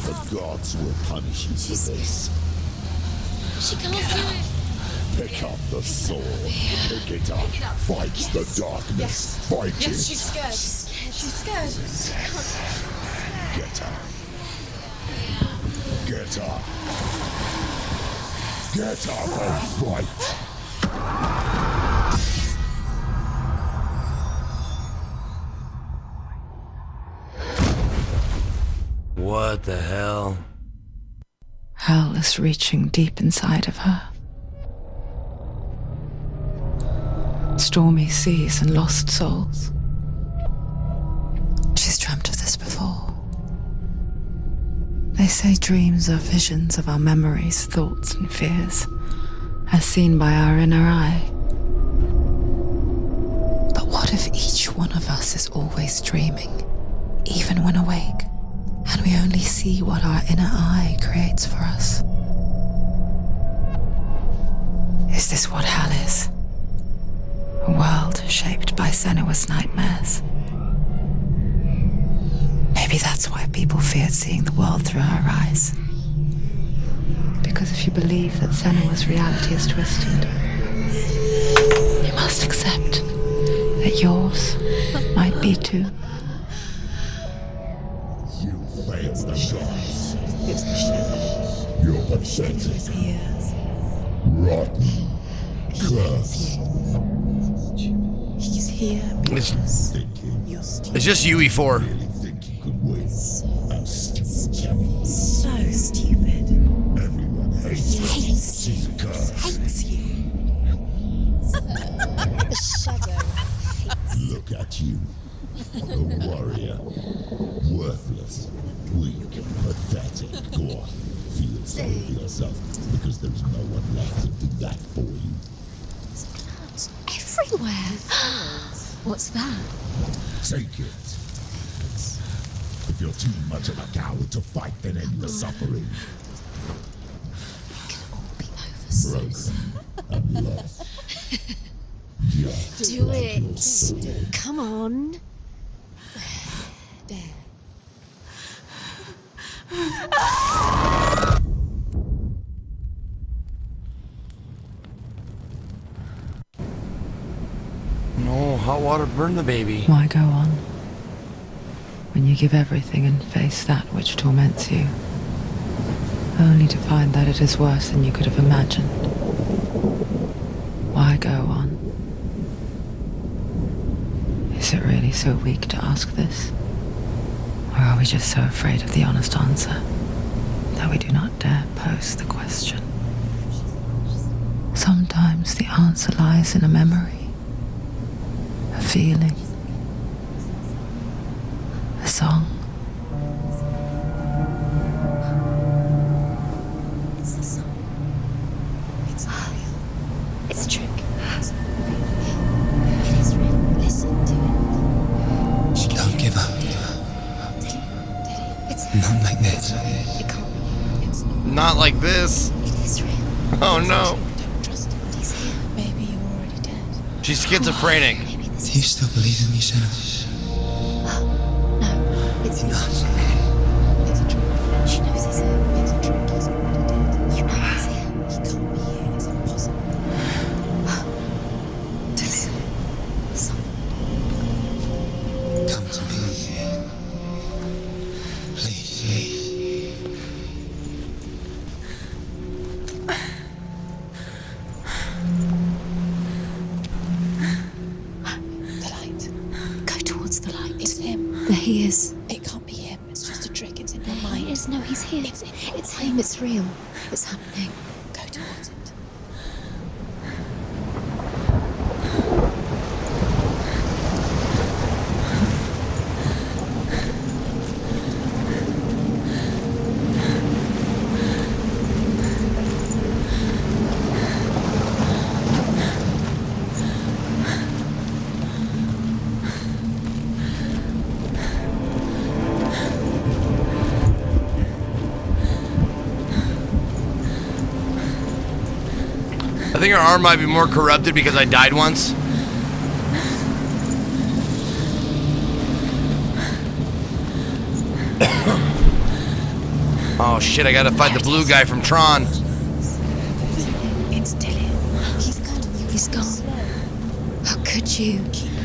The gods will punish you for this. She can't do it. Pick up the sword. Pick it up. Fight the darkness. Fight it. Yes, she's scared. She's scared. Get up. Get up. Get up and fight. What the hell? Hell is reaching deep inside of her. Stormy seas and lost souls. She's dreamt of this before. They say dreams are visions of our memories, thoughts, and fears, as seen by our inner eye. But what if each one of us is always dreaming, even when awake, and we only see what our inner eye creates for us? Is this what hell is? A world shaped by Senua's nightmares? Maybe that's why people feared seeing the world through her eyes. Because if you believe that Senua's reality is twisted, you must accept that yours might be too. You failed the gods. It's the shadow. You're pathetic. Rotten. Cursed. He's here because you're stupid. It's just UE4. So stupid. Everyone hates He hates you. Hates you. The shadow hates you. Look at you. A warrior. Worthless. Weak. Pathetic. Go on. Feel sorry for yourself because there's no one left to do that for you. Everywhere. What's that? Take it. If you're too much of a coward to fight, then end the suffering. It can all be over Broken and lost. Just Do like it. your soul. Come on. There. No, hot water burned the baby. Why go on when you give everything and face that which torments you, only to find that it is worse than you could have imagined? Why go on? Is it really so weak to ask this? Or are we just so afraid of the honest answer that we do not dare pose the question? Sometimes the answer lies in a memory, a feeling, a song. It's the song. It's real. It's a trick. It is real. Listen to it. She Don't give up. It's Not like this. It can't be. It's not. Not like this. It is real. Oh no. Don't trust it. He's here. Maybe you're already dead. She's schizophrenic. Maybe this Do you still believe in me, Senna? No. It's Not. It's a trick. She knows he's here. It's a trick. He's already dead. You know he's here. He can't be here. It's impossible. Listen. Come to me. Please. The light. Go towards the light. It's him. There he is. It can't be him. It's just a trick. It's in your mind. It is. No, he's here. It's him. It's real. It's happening. Go towards it. I think her arm might be more corrupted because I died once. Oh shit, I gotta fight the blue guy from Tron. It's still him. He's gone. He's gone. How could you?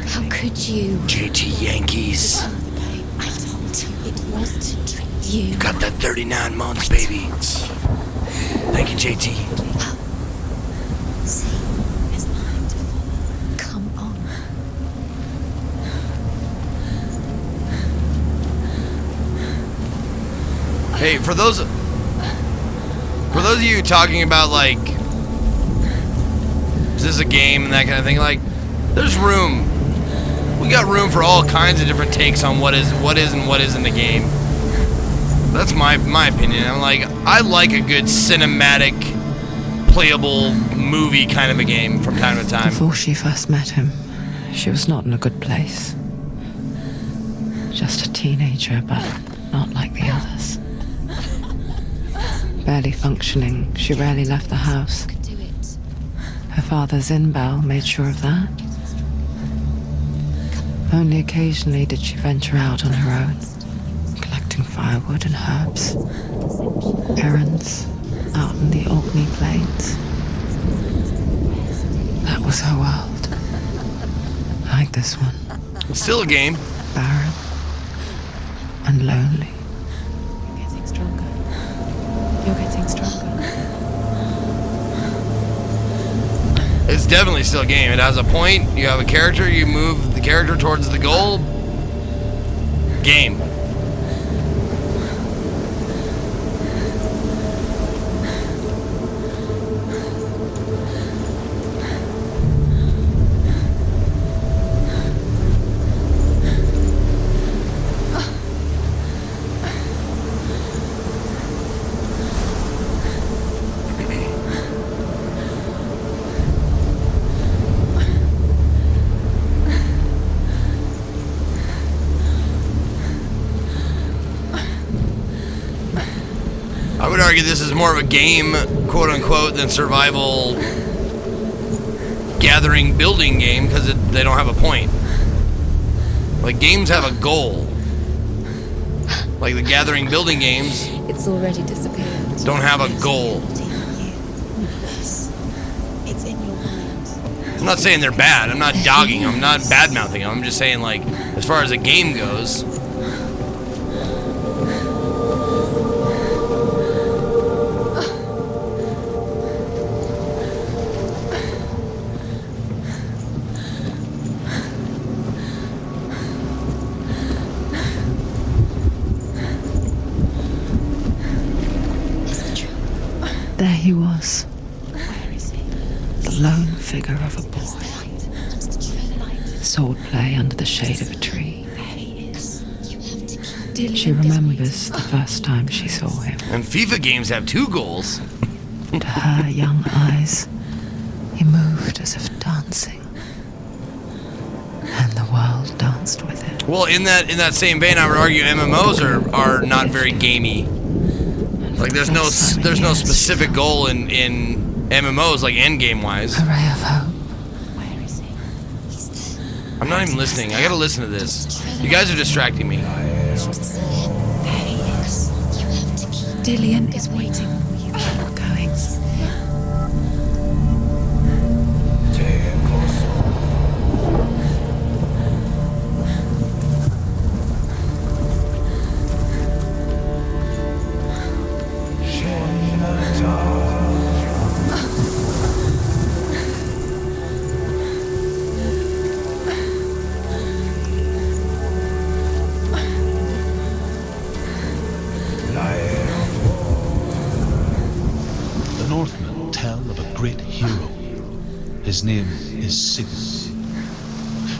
How could you? JT Yankees. I told you it was to trick you. You got that 39 months, baby. Thank you, JT. See, there's nothing to follow. Come on. Hey, for those of you talking about like, is this a game and that kind of thing? Like, there's room. We got room for all kinds of different takes on what is and what isn't the game. That's my opinion. I'm like, I like a good cinematic, playable movie kind of a game from time to time. Before she first met him, she was not in a good place. Just a teenager, but not like the others. Barely functioning, she rarely left the house. Her father's in-bell made sure of that. Only occasionally did she venture out on her own, collecting firewood and herbs. Errands out in the Orkney Plains. That was her world. Like this one. It's still a game. Barren and lonely. You're getting stronger. You're getting stronger. It's definitely still a game. It has a point. You have a character. You move the character towards the goal. Game. I would argue this is more of a game, quote unquote, than survival gathering building game because they don't have a point. Like, games have a goal. Like the gathering building games It's already disappeared. don't have a goal. Yes. It's in your mind. I'm not saying they're bad. I'm not dogging them. I'm not bad-mouthing them. I'm just saying, like, as far as a game goes, There he was. Where is he? The lone figure of a boy. Swordplay under the shade of a tree. There he is. You have to keep She remembers the first time she saw him. and FIFA games have two goals. To her young eyes, he moved as if dancing. And the world danced with him. Well, in that same vein, I would argue MMOs are not very gamey. Like, there's no specific goal in MMOs, like end game wise. A ray of hope. Where is he? He's there. I'm not even listening. I gotta listen to this. You guys are distracting me. There he is. You have to keep. Dillian is waiting for you. Keep going. The Northmen tell of a great hero. His name is Sigmund.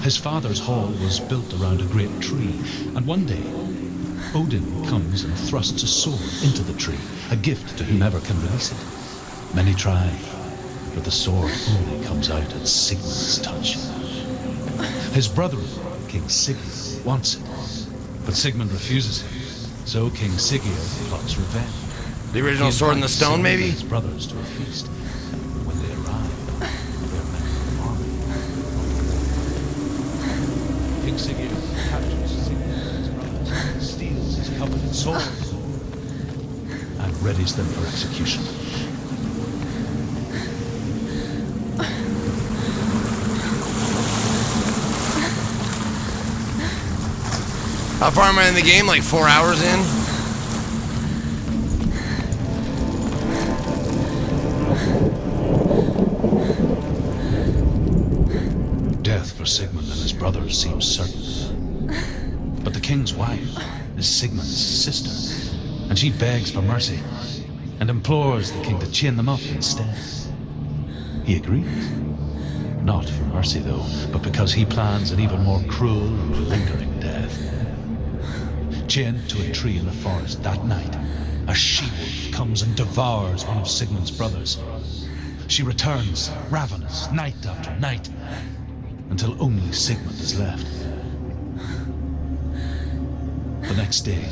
His father's hall was built around a great tree, and one day, Odin comes and thrusts a sword into the tree, a gift to whomever can release it. Many try, but the sword only comes out at Sigmund's touch. His brother, King Sigurd, wants it, but Sigmund refuses it. So King Sigurd plots revenge. The original He Sword in the invites Stone, Sigurd maybe? and his brothers to a feast. When they arrive, they're met with an army. King Sigurd captures Sigurd and his brothers, steals his coveted sword, and readies them for execution. How far am I in the game? Like 4 hours in? Death for Sigmund and his brothers seems certain. But the king's wife is Sigmund's sister, and she begs for mercy and implores the king to chain them up instead. He agrees. Not for mercy, though, but because he plans an even more cruel and lingering death. chained to a tree in the forest that night, a she-wolf comes and devours one of Sigmund's brothers. She returns, ravenous, night after night, until only Sigmund is left. The next day,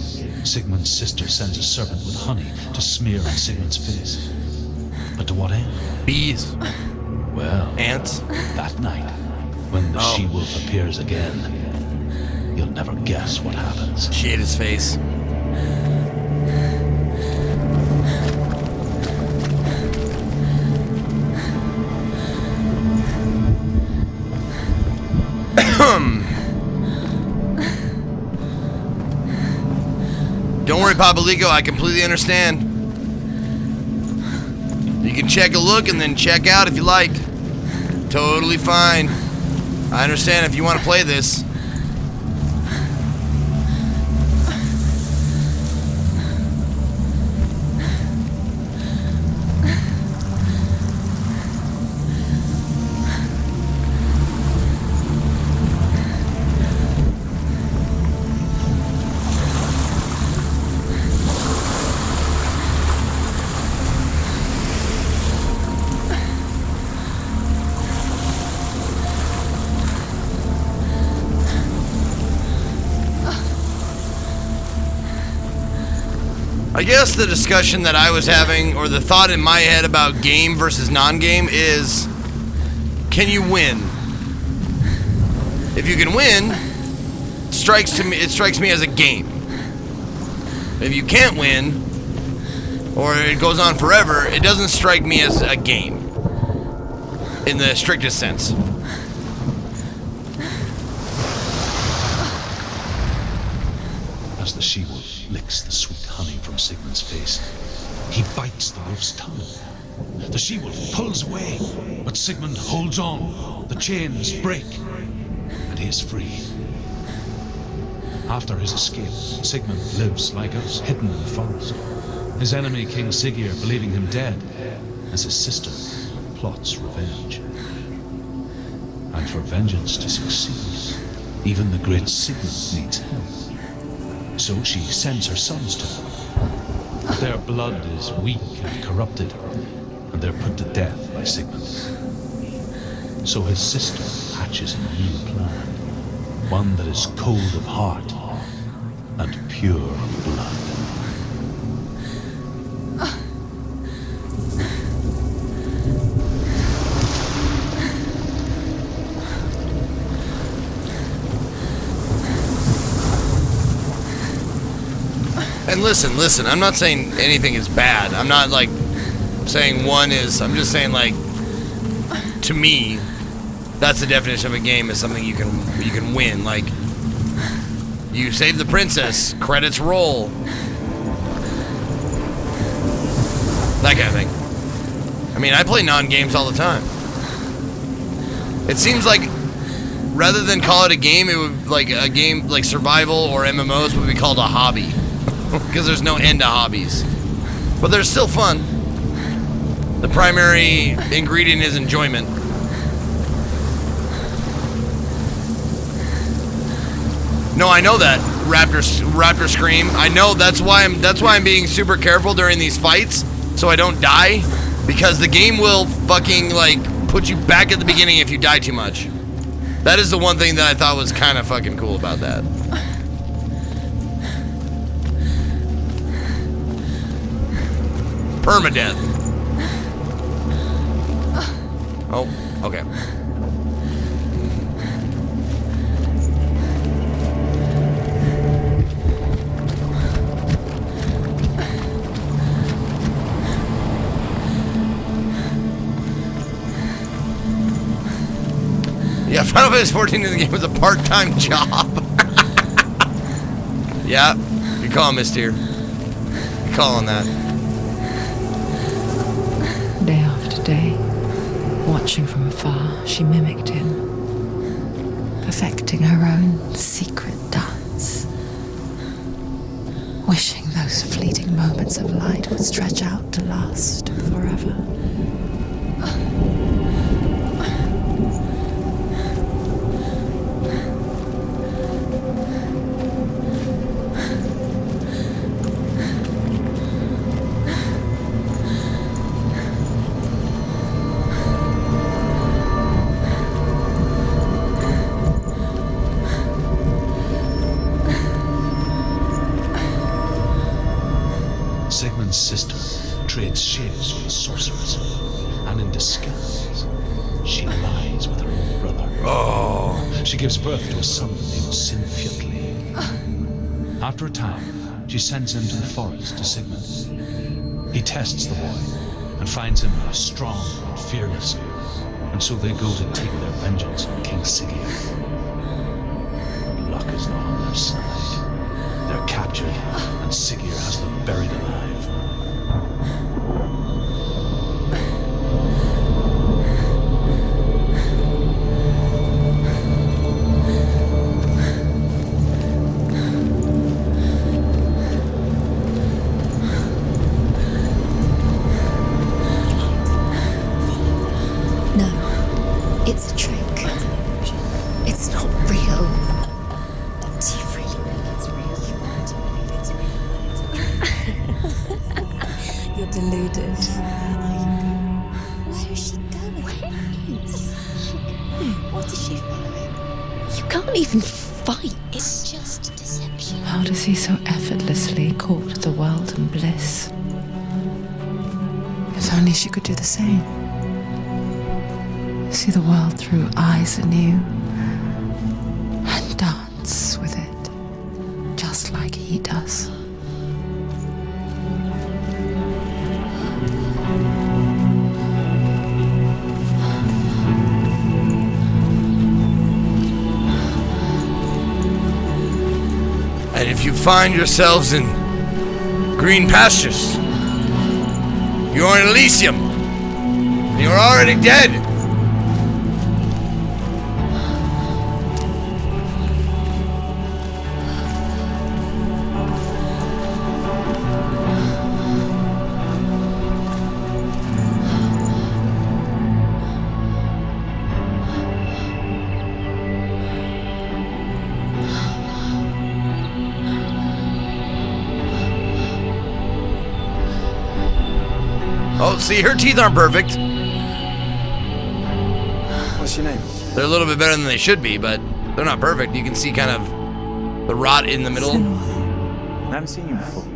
Sigmund's sister sends a servant with honey to smear on Sigmund's face. But to what end? Bees. Well, ants. That night, when the she-wolf appears again, you'll never guess what happens. She ate his face. Don't worry, Papalico, I completely understand. You can check a look and then check out if you like. Totally fine. I understand if you want to play this. I guess the discussion that I was having, or the thought in my head about game versus non-game is, can you win? If you can win, it strikes me as a game. If you can't win, or it goes on forever, it doesn't strike me as a game, in the strictest sense. As the she-wolf licks the sweet honey from Sigmund's face, he bites the wolf's tongue. The she-wolf pulls away, but Sigmund holds on. The chains break, and he is free. After his escape, Sigmund lives like us, hidden in the forest. His enemy, King Siggeir, believing him dead, as his sister plots revenge. And for vengeance to succeed, even the great Sigmund needs help. So she sends her sons to him. But their blood is weak and corrupted, and they're put to death by Sigmund. So his sister hatches a new plan, one that is cold of heart and pure of blood. And listen, I'm not saying anything is bad. I'm not like saying one is, I'm just saying like, to me, that's the definition of a game, is something you can win. Like, you save the princess, credits roll. That kind of thing. I mean, I play non-games all the time. It seems like rather than call it a game, it would, like a game like survival or MMOs would be called a hobby. Because there's no end to hobbies. But they're still fun. The primary ingredient is enjoyment. No, I know that. Raptor scream. I know, that's why I'm being super careful during these fights, so I don't die. Because the game will fucking like put you back at the beginning if you die too much. That is the one thing that I thought was kind of fucking cool about that. Permadeath. Oh, okay. Yeah, Final Fantasy 14 in the game was a part-time job. Yeah, you're calling Miss Deer. You're calling that. Day after day, watching from afar, she mimicked him, perfecting her own secret dance, wishing those fleeting moments of light would stretch out to last forever. his sister trades shapes with the sorceress, and in disguise, she lies with her own brother. Oh. She gives birth to a son named Sinfiotli. After a time, she sends him to the forest to Sigmund. He tests the boy and finds him strong and fearless, and so they go to take their vengeance on King Siggeir. But luck is not on their side. They're captured, and Siggeir has them buried alive. No, it's a trick. It's not real. Do you really think it's real? You want to believe it's real. You're deluded. Where is she going? Where is she going? What is she following? You can't even fight. It's just deception. How does he so effortlessly court the world and bliss? If only she could do the same. See the world through eyes anew and dance with it, just like he does. And if you find yourselves in green pastures, you're in Elysium. You're already dead. Oh, see, her teeth aren't perfect. What's your name? They're a little bit better than they should be, but they're not perfect. You can see kind of the rot in the middle. I haven't seen you before.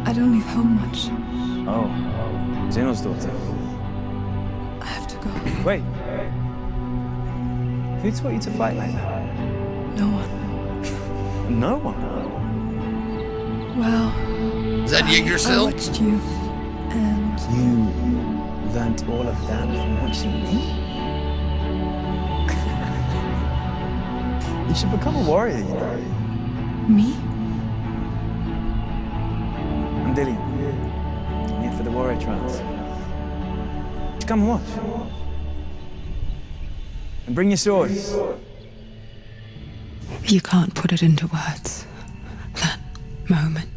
I don't leave home much. Oh, Zeno's daughter. I have to go. Wait. Who taught you to fight like that? No one. No one? Well... Is that Yggdrasil? I watched you, and... You learnt all of that from watching me? You should become a warrior, you know. Me? I'm Dillian. I'm here for the warrior trials. Just come and watch. And bring your sword. You can't put it into words. That moment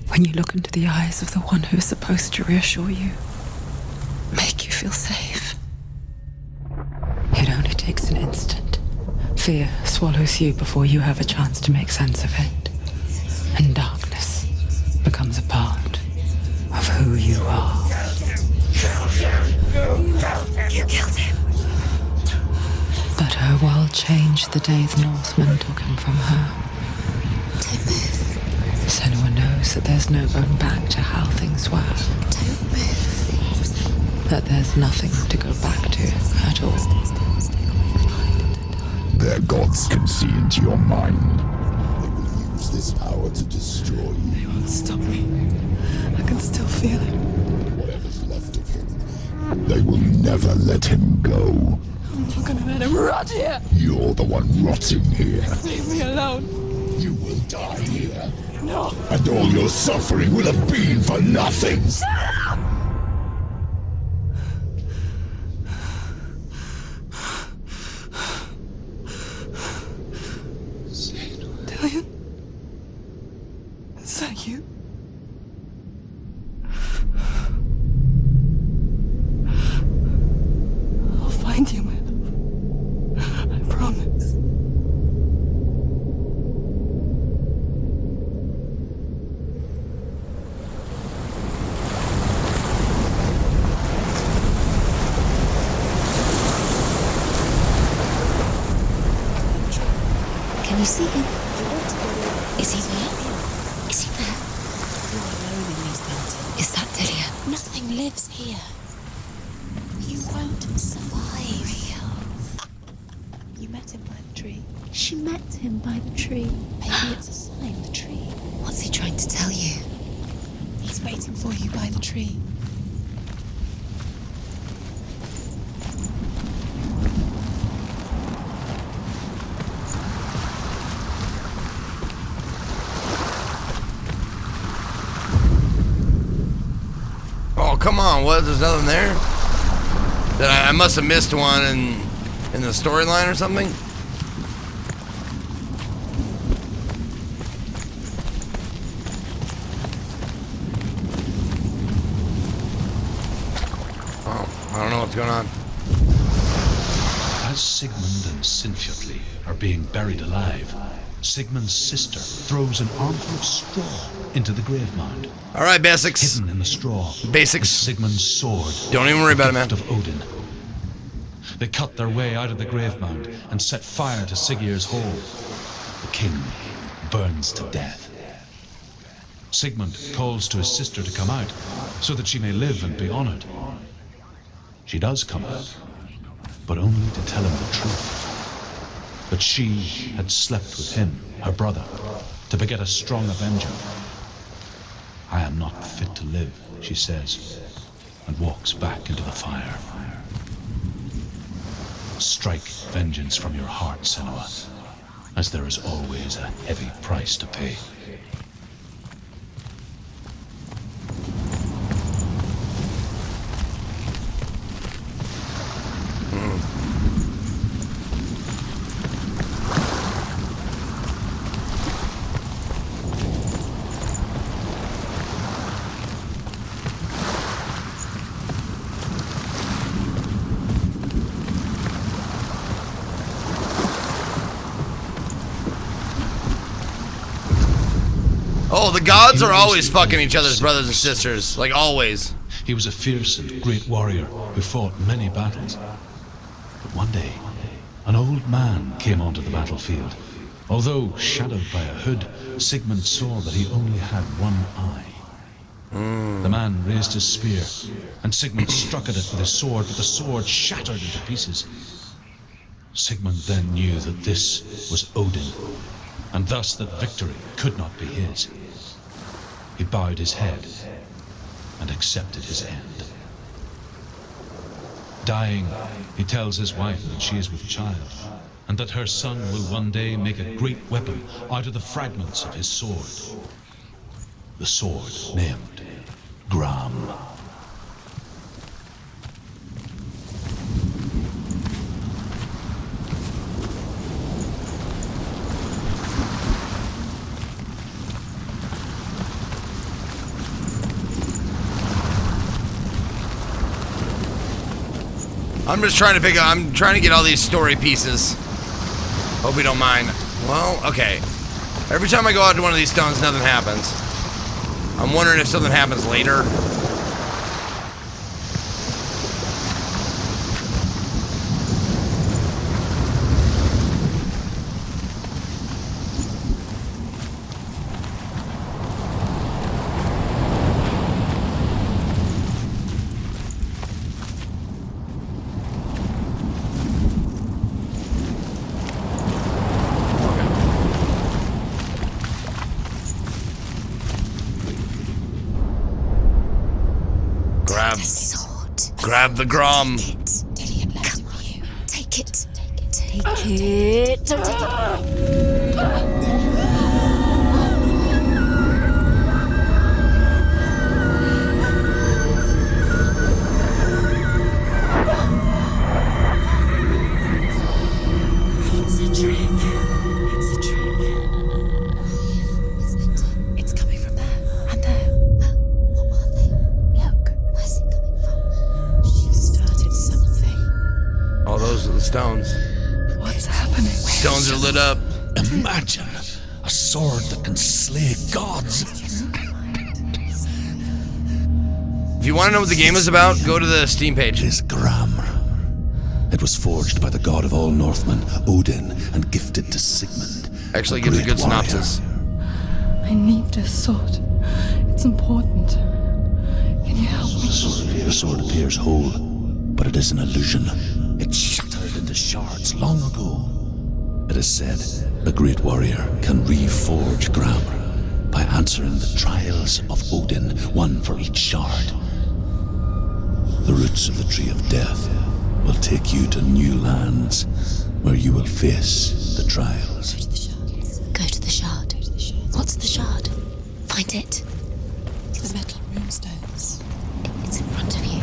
when you look into the eyes of the one who is supposed to reassure you, make you feel safe. It only takes an instant. Fear swallows you before you have a chance to make sense of it. And darkness becomes a part of who you are. You killed him. But her world changed the day the Northmen took him from her. Don't move. Senua knows that there's no going back to how things were. Don't move. That there's nothing to go back to at all. Their gods can see into your mind. They will use this power to destroy you. They won't stop me. I can still feel it. Whatever's left of him, they will never let him go. I'm not gonna let him rot here. You're the one rotting here. Leave me alone. You will die here. No. And all your suffering will have been for nothing. Shut up! Dillian? Is that you? I'll find you, man. I promise. Can you see him? Is he there? Is he there? thing lives here. You won't survive. You met him by the tree. She met him by the tree. Maybe it's a sign, the tree. What's he trying to tell you? He's waiting for you by the tree. Oh, come on, what? There's nothing there? I must have missed one in the storyline or something? Oh, I don't know what's going on. As Sigmund and Sinfjotli are being buried alive, Sigmund's sister throws an armful of straw into the grave mound. All right, basics. Hidden in the straw. Basics. Is Sigmund's sword. Don't even worry about it, man. Of Odin. They cut their way out of the grave mound and set fire to Siggeir's hall. The king burns to death. Sigmund calls to his sister to come out so that she may live and be honored. She does come out, but only to tell him the truth. But she had slept with him, her brother, to beget a strong avenger. I am not fit to live, she says, and walks back into the fire. Strike vengeance from your heart, Senua, as there is always a heavy price to pay. Oh, the gods are always fucking each other's brothers and sisters. Like, always. He was a fierce and great warrior who fought many battles. But one day, an old man came onto the battlefield. Although shadowed by a hood, Sigmund saw that he only had one eye. The man raised his spear, and Sigmund struck at it with his sword, but the sword shattered into pieces. Sigmund then knew that this was Odin, and thus that victory could not be his. He bowed his head and accepted his end. Dying, he tells his wife that she is with child, and that her son will one day make a great weapon out of the fragments of his sword. The sword named Gram. I'm just trying to I'm trying to get all these story pieces. Hope you don't mind. Well, okay. Every time I go out to one of these stones, nothing happens. I'm wondering if something happens later. Grab the Grom. Take it. Take it. Don't take it. Stones. What's happening? Stones are lit up. Imagine a sword that can slay gods. If you want to know what the game is about, go to the Steam page. It is Gram. It was forged by the god of all Northmen, Odin, and gifted to Sigmund. Actually gives a good synopsis. I need this sword. It's important. Can you help me? crumbles. The sword appears whole, but it is an illusion. It shattered into shards long ago. It is said a great warrior can reforge grammar by answering the trials of Odin, one for each shard. The roots of the Tree of Death will take you to new lands where you will face the trials. Go to the shard. What's the shard? Find it. The metal runestones. It's in front of you.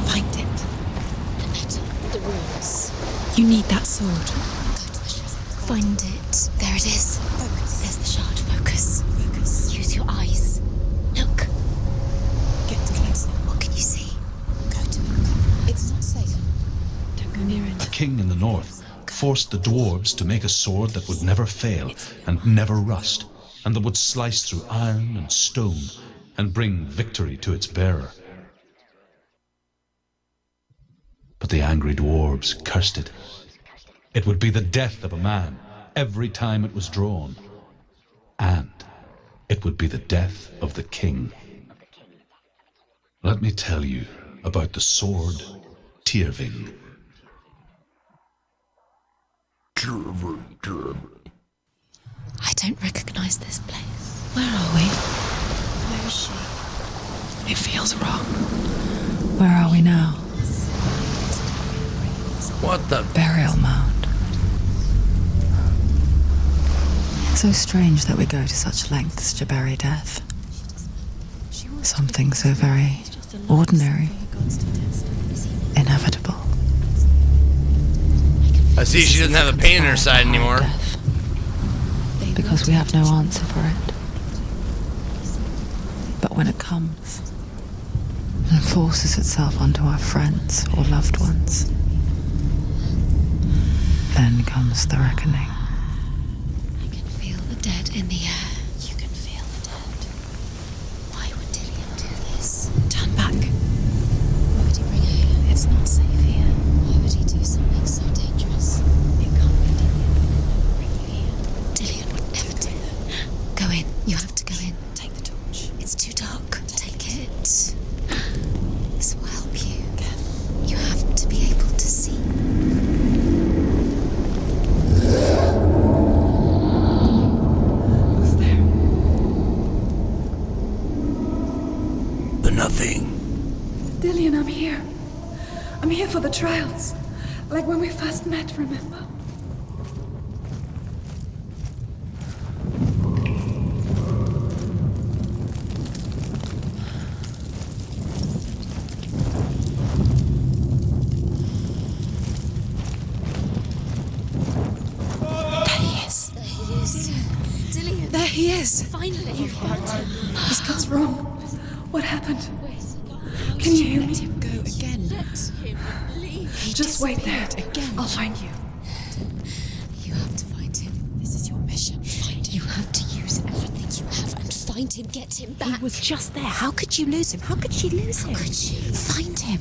Find it. The metal, the runes. You need that sword. Go to the shard. Find it. There it is. Focus. There's the shard. Focus. Focus. Use your eyes. Look. Get closer. What can you see? Go to it. It's not safe. Don't go near it. The king in the north forced the dwarves to make a sword that would never fail and never rust, and that would slice through iron and stone and bring victory to its bearer. But the angry dwarves cursed it. It would be the death of a man every time it was drawn, and it would be the death of the king. Let me tell you about the sword Tyrving. I don't recognize this place. Where are we? Where is she? It feels wrong. Where are we now? What the? Burial mound. So strange that we go to such lengths to bury death. Something so very ordinary, inevitable. I see she doesn't have the pain in her side anymore. Because we have no answer for it. But when it comes and forces itself onto our friends or loved ones, then comes the reckoning. I can feel the dead in the air. You can feel the dead. Why would Dillian do this? Turn back. Why would he bring her here? It's not safe here. Why would he do something so dangerous? It can't be Dillian. Bring you here. Dillian would never do that. Go in. You have to go in. Take the torch. It's too dark. Take it. This will help you. You have to be able to see. Who's there? The nothing. Dillian, I'm here. I'm here for the trials. Like when we first met, remember? There he is. Finally. This guy's wrong. What happened? Can you hear me? Let him go again. Just wait there. Again. I'll find you. You have to find him. This is your mission. Find him. You have to use everything you have and find him, get him back. He was just there. How could you lose him? How could she lose him? How could you? Find him.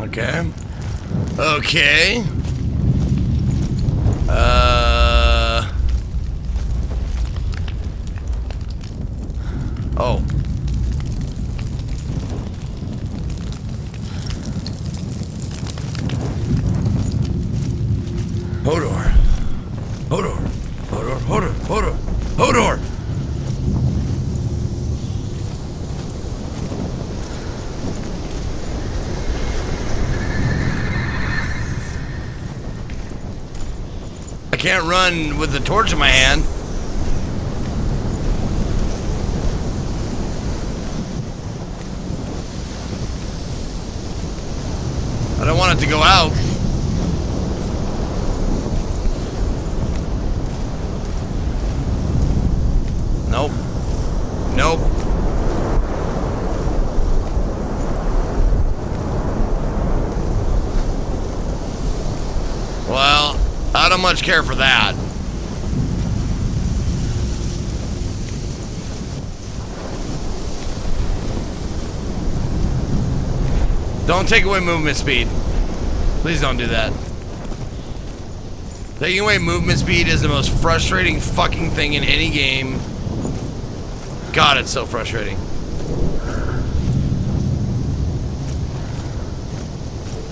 Okay. Okay. Oh. Hodor. Hodor. Hodor. can't run with the torch in my hand. I don't want it to go out. Nope. Nope. Well, I don't much care for that. Don't take away movement speed. Please don't do that. Taking away movement speed is the most frustrating fucking thing in any game. God, it's so frustrating.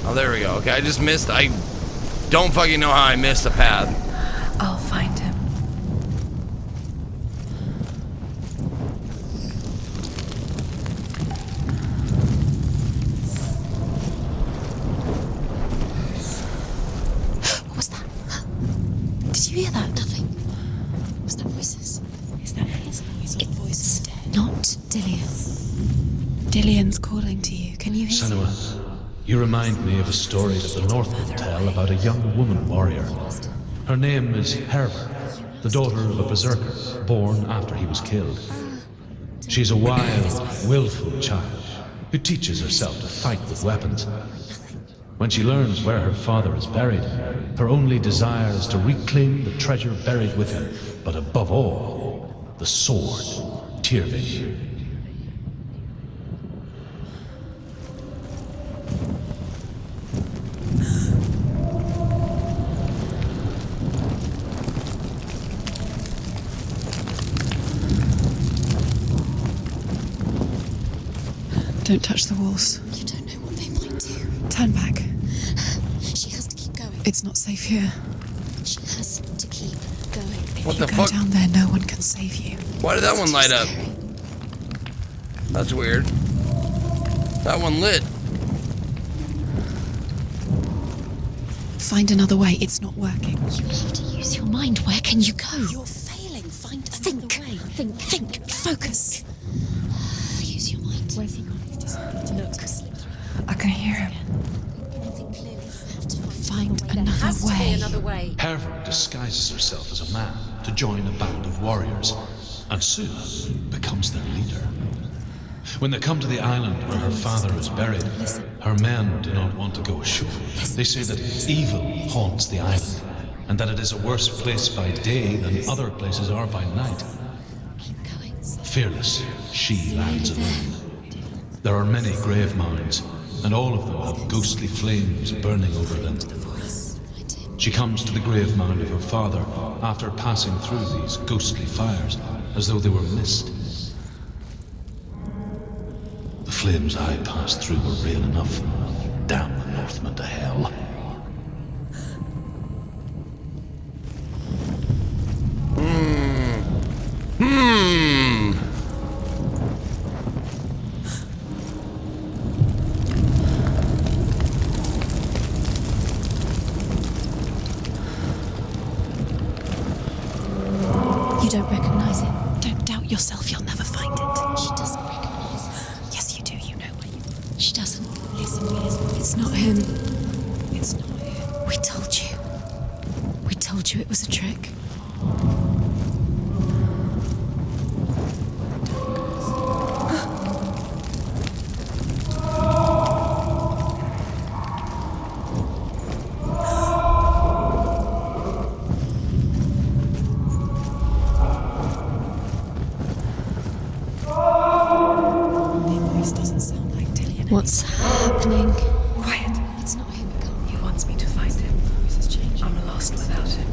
Oh, there we go. Okay, I just missed. I don't fucking know how I missed the path. I'll find him. What was that? Did you hear that? Nothing. Was that voices? Is that his voice or voice dead? Not Dillian. Dillian's calling to you. Can you hear? Senua, you remind me of a story that the Northmen tell about a young woman warrior. Her name is Herver, the daughter of a berserker, born after he was killed. She's a wild, willful child who teaches herself to fight with weapons. When she learns where her father is buried, her only desire is to reclaim the treasure buried with him, but above all, the sword, Tyrving. Don't touch the walls. You don't know what they might do. Turn back. She has to keep going. It's not safe here. She has to keep going. If What you the go fuck? down there, no one can save you. Why did that one light up? That's weird. That one lit. Find another way. It's not working. You have to use your mind. Where can you go? You're failing. Find another way. Think. Focus. Use your mind. Where's he gone? He's disappeared. Look. I can hear him. Think clearly. You have to Find another Has to be way. another way. Herver disguises herself as a man to join a band of warriors, and soon becomes their leader. When they come to the island where her father is buried, her men do not want to go ashore. They say that evil haunts the island, and that it is a worse place by day than other places are by night. Fearless, she lands alone. There are many grave mounds, and all of them have ghostly flames burning over them. She comes to the grave mound of her father after passing through these ghostly fires, as though they were mist. The flames I passed through were real enough. Damn the Northmen to hell. You don't recognize it. Don't doubt yourself. You'll never find it. She doesn't recognize it. Yes, you do. You know where you. She doesn't. Listen. It's not him. It's not him. We told you. We told you it was a trick. What's happening? Quiet. It's not him. He wants me to find him. I'm lost without him.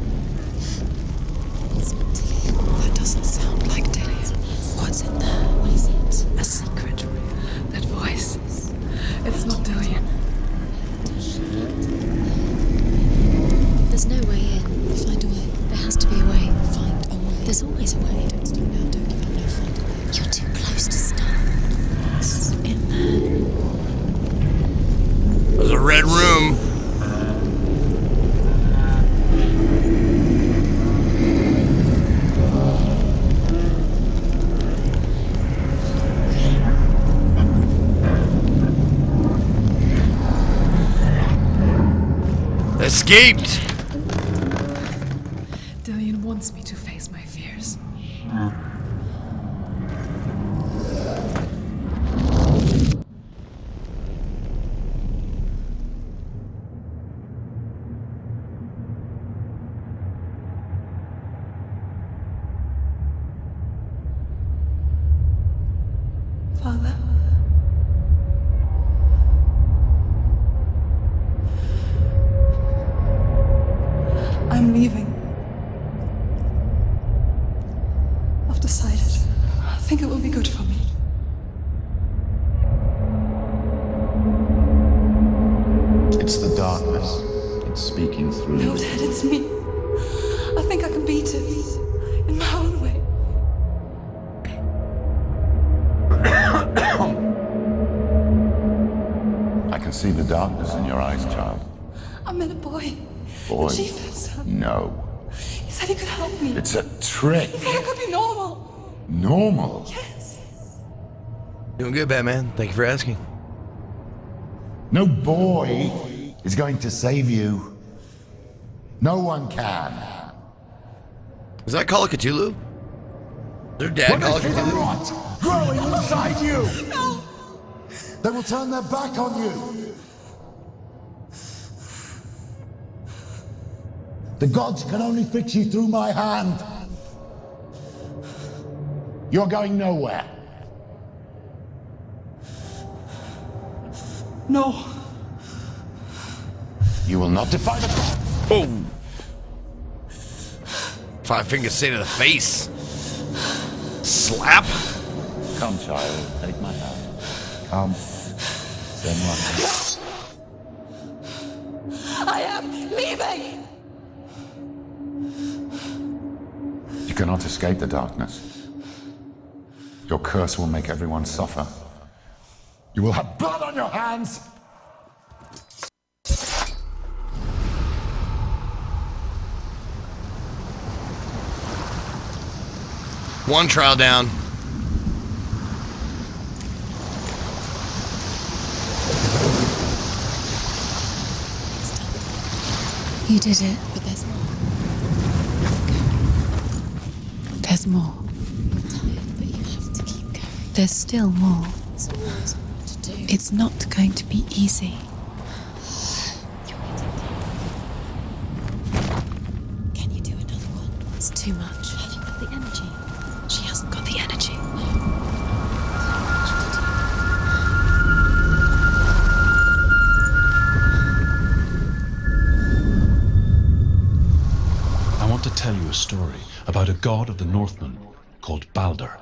It's not Dillian. That doesn't sound like Dillian. What's in there? What is it? A secret. That voice. It's not Dillian. There's no way in. Find a way. There has to be a way. Find a way. There's always a way. Don't stop now. Don't give up. No, find a way. You're too close to stop. What's in there? There's a red room. Escaped! Dillian wants me to face my fears. Father? I'm leaving. I've decided. I think it will be good for me. It's the darkness. It's speaking through No, you. Dad, it's me. I think I can beat it. In my own way. I can see the darkness in your eyes, child. I met a boy. Boy. The chief said, No. he said he could help me. It's a trick. He said I could be normal. Normal. Yes. Doing good, Batman. Thank you for asking. No boy is going to save you. No one can. Is that Call of Cthulhu? Is their dad When Call they of see the Cthulhu? rot growing inside you, No. they will turn their back on you. The gods can only fix you through my hand. You're going nowhere. No. You will not defy the gods. Boom! 5 fingers say to the face. Slap! Come, child, take my hand. Come. Senua. I am leaving! You cannot escape the darkness. Your curse will make everyone suffer. You will have blood on your hands! One trial down. You did it, but there's more. There's more. You're tired, but you have to keep going. There's still more. There's always more to do. It's not going to be easy. Can you do another one? It's too much. Have you got the energy? She hasn't got the energy. I want to tell you a story about a god of the Northmen called Balder.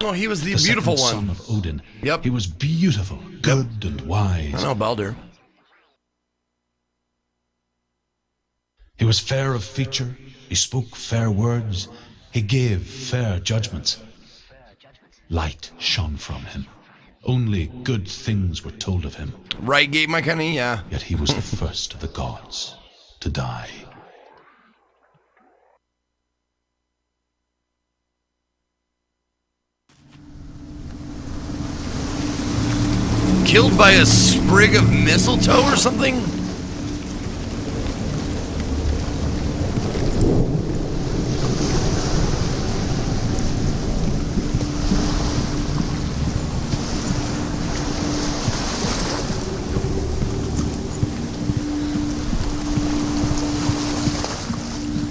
Oh, he was the The beautiful second one. son of Odin. Yep. He was beautiful, good and wise. I know Baldur. He was fair of feature, he spoke fair words, he gave fair judgments. Light shone from him. Only good things were told of him. Right gate, my kind of, yeah. Yet he was the first of the gods to die. Killed by a sprig of mistletoe or something?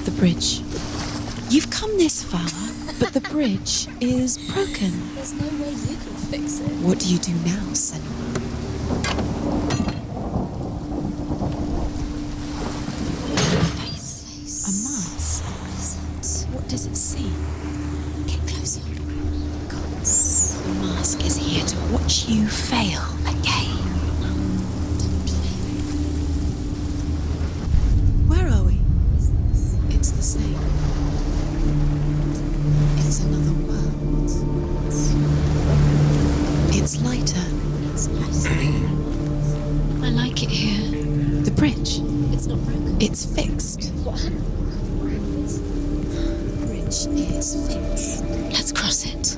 The bridge. You've come this far, but the bridge is broken. There's no way you can fix it. What do you do now, Senua? Face. A mask. What does it see? Get closer. Gods. The mask is here to watch you fail again. Where are we? It's the same. It's another world. It's lighter. It's lighter. I like it here. The bridge. It's not broken. It's fixed. What happened? The bridge is fixed. Let's cross it.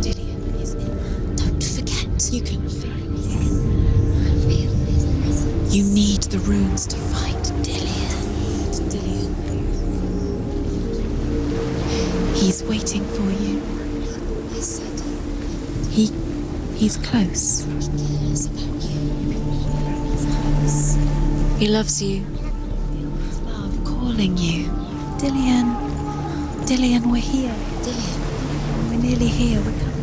Dillian is in. is waiting for you. He's close. He loves you. It's love calling you. Dillian, we're here. We're nearly here. We're coming.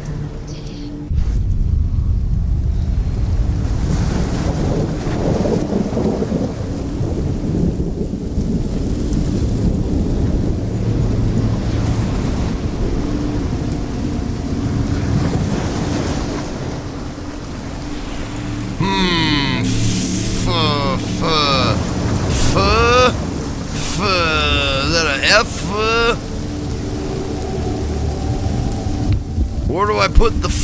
Is that an F? Where do I put the F?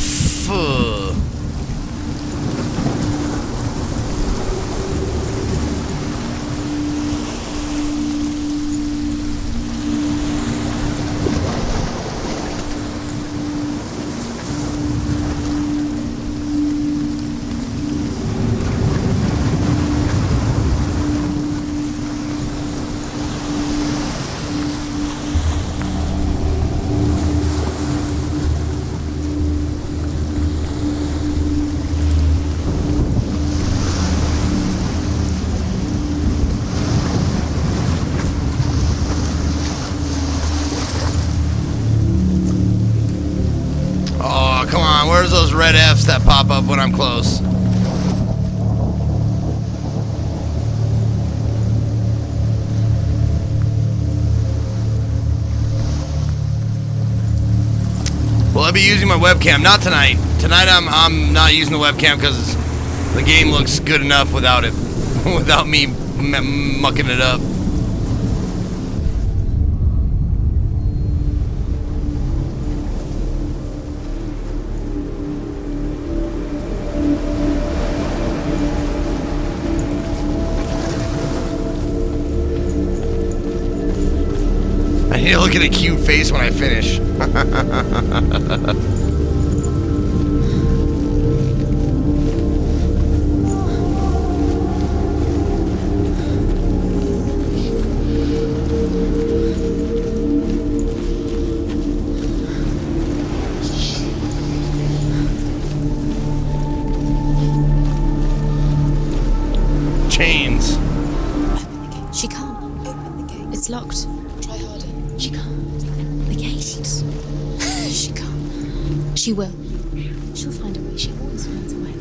Come on, where's those red F's that pop up when I'm close? Will I be using my webcam? Not tonight. Tonight I'm not using the webcam because the game looks good enough without it, without me mucking it up. I need to look at a cute face when I finish. Chains. She can't. Open the gate. It's locked. Try harder. She can't. The gate. She can't. She will. She'll find a way. She always finds a way.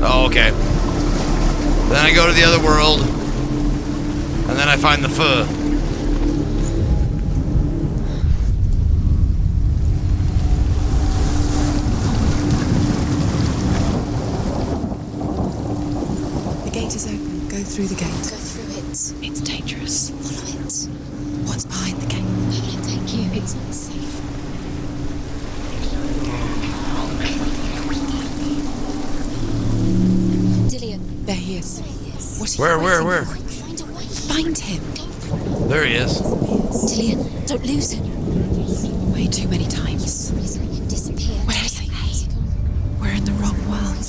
Oh, okay. Then I go to the other world, and then I find the pho. The gate is open. Go through the gate. Go through it. It's dangerous. Follow it. What's behind the gate? Where will it take you? It's not safe. There he is. Where? Find a way. Find him. There he is. Dillian, don't lose him. Way too many times. Disappear. Where is he? We're in the wrong world.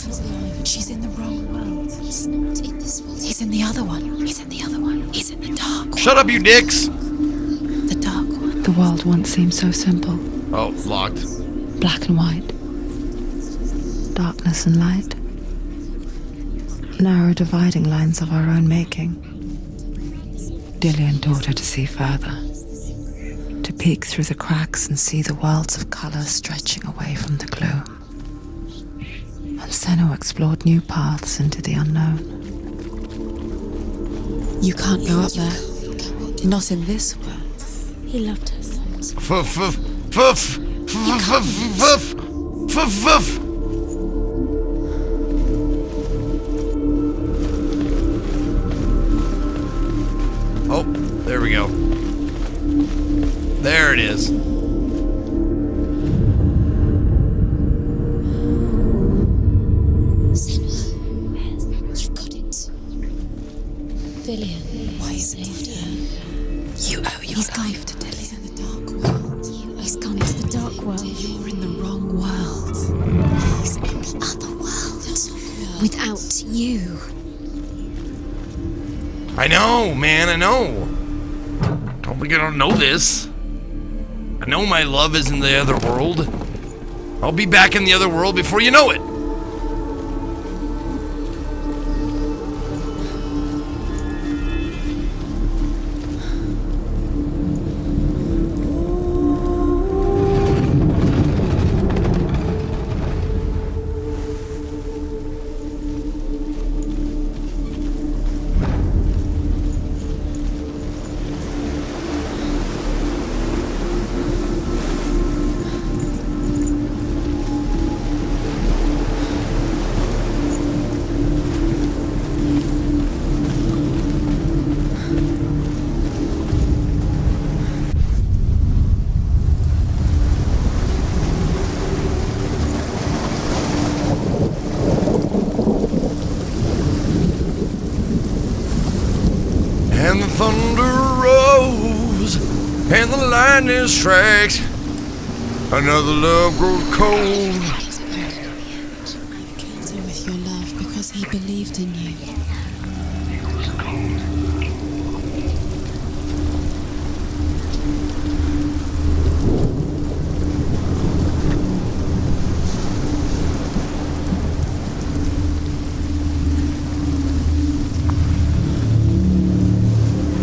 She's in the wrong world. He's not in this world. He's in the other one. He's in the other one. He's in the dark one. Shut up, you dicks! The dark one. The world once seemed so simple. Oh, locked. Black and white. Darkness and light. Narrow dividing lines of our own making. Dillian taught her to see further. To peek through the cracks and see the worlds of color stretching away from the gloom. And Senna explored new paths into the unknown. You can't go up there. Not in this world. He loved her so much. Oh, there we go. There it is. You've got it. Dillian, why is it her? You owe your life to Dillian. He's in the dark world. He's gone into the dark world. You're in the wrong world. He's in the other world. Without you. I know, man, I know. Don't think I don't know this. I know my love is in the other world. I'll be back in the other world before you know it. And the thunder rose, and the lightning strikes. Another love grows cold. Killed him with your love because he believed in you.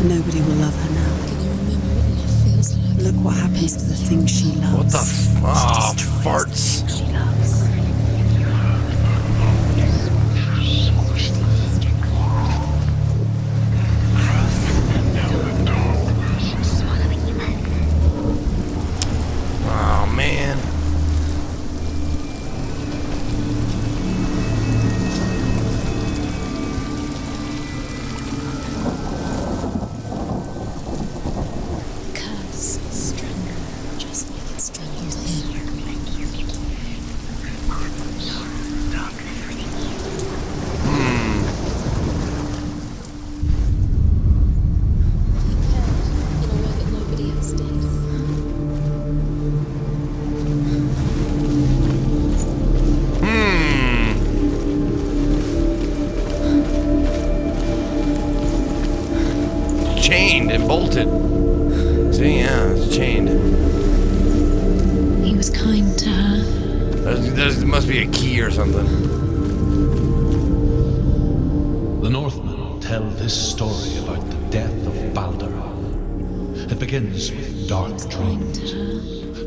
Nobody will love her now. Can you remember what love feels like? Look what happens to the things she loves. What the farts? She loves. Oh man. Curse strangled, just like it strangled him. He cared in a way that nobody else did. Chained and bolted. See, yeah, it's chained. He was kind to her. There must be a key or something. The Northmen tell this story about the death of Baldur. It begins with dark dreams.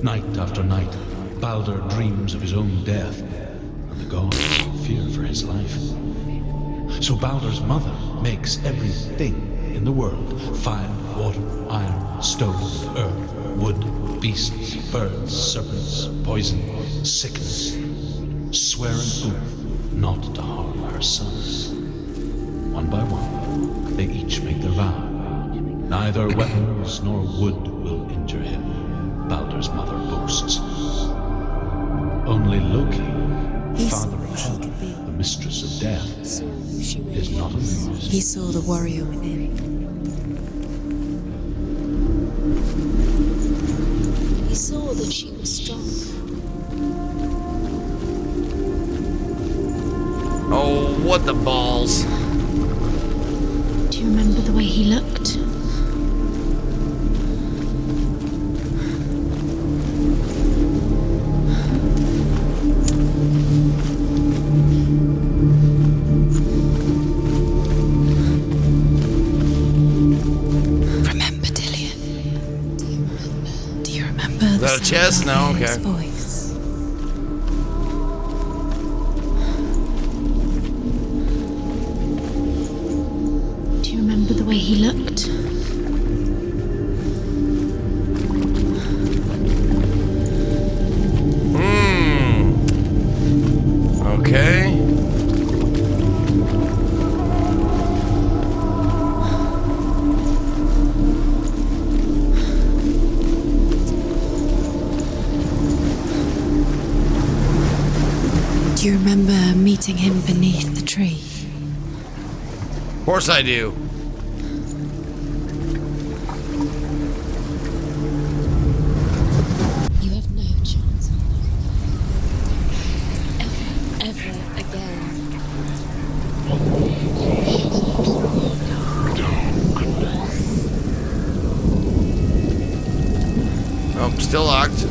Night after night, Baldur dreams of his own death, and the gods fear for his life. So Baldur's mother makes everything in the world: fire, water, iron, stone, earth, wood, beasts, birds, serpents, poison, sickness, swear an oath not to harm her sons. One by one, they each make their vow. Neither weapons nor wood will injure him, Baldur's mother boasts. Only Loki, father of Hel, the mistress of death, is not amused. He saw the warrior within. He saw that she was strong. Oh, what the balls. Do you remember the way he looked? Remember, Dillian? Do you remember? Is that a chest? No, okay. Voice. Do you remember the way he looked? Okay. Do you remember meeting him beneath the tree? Of course I do. You have no chance. Ever again. Oh, still locked.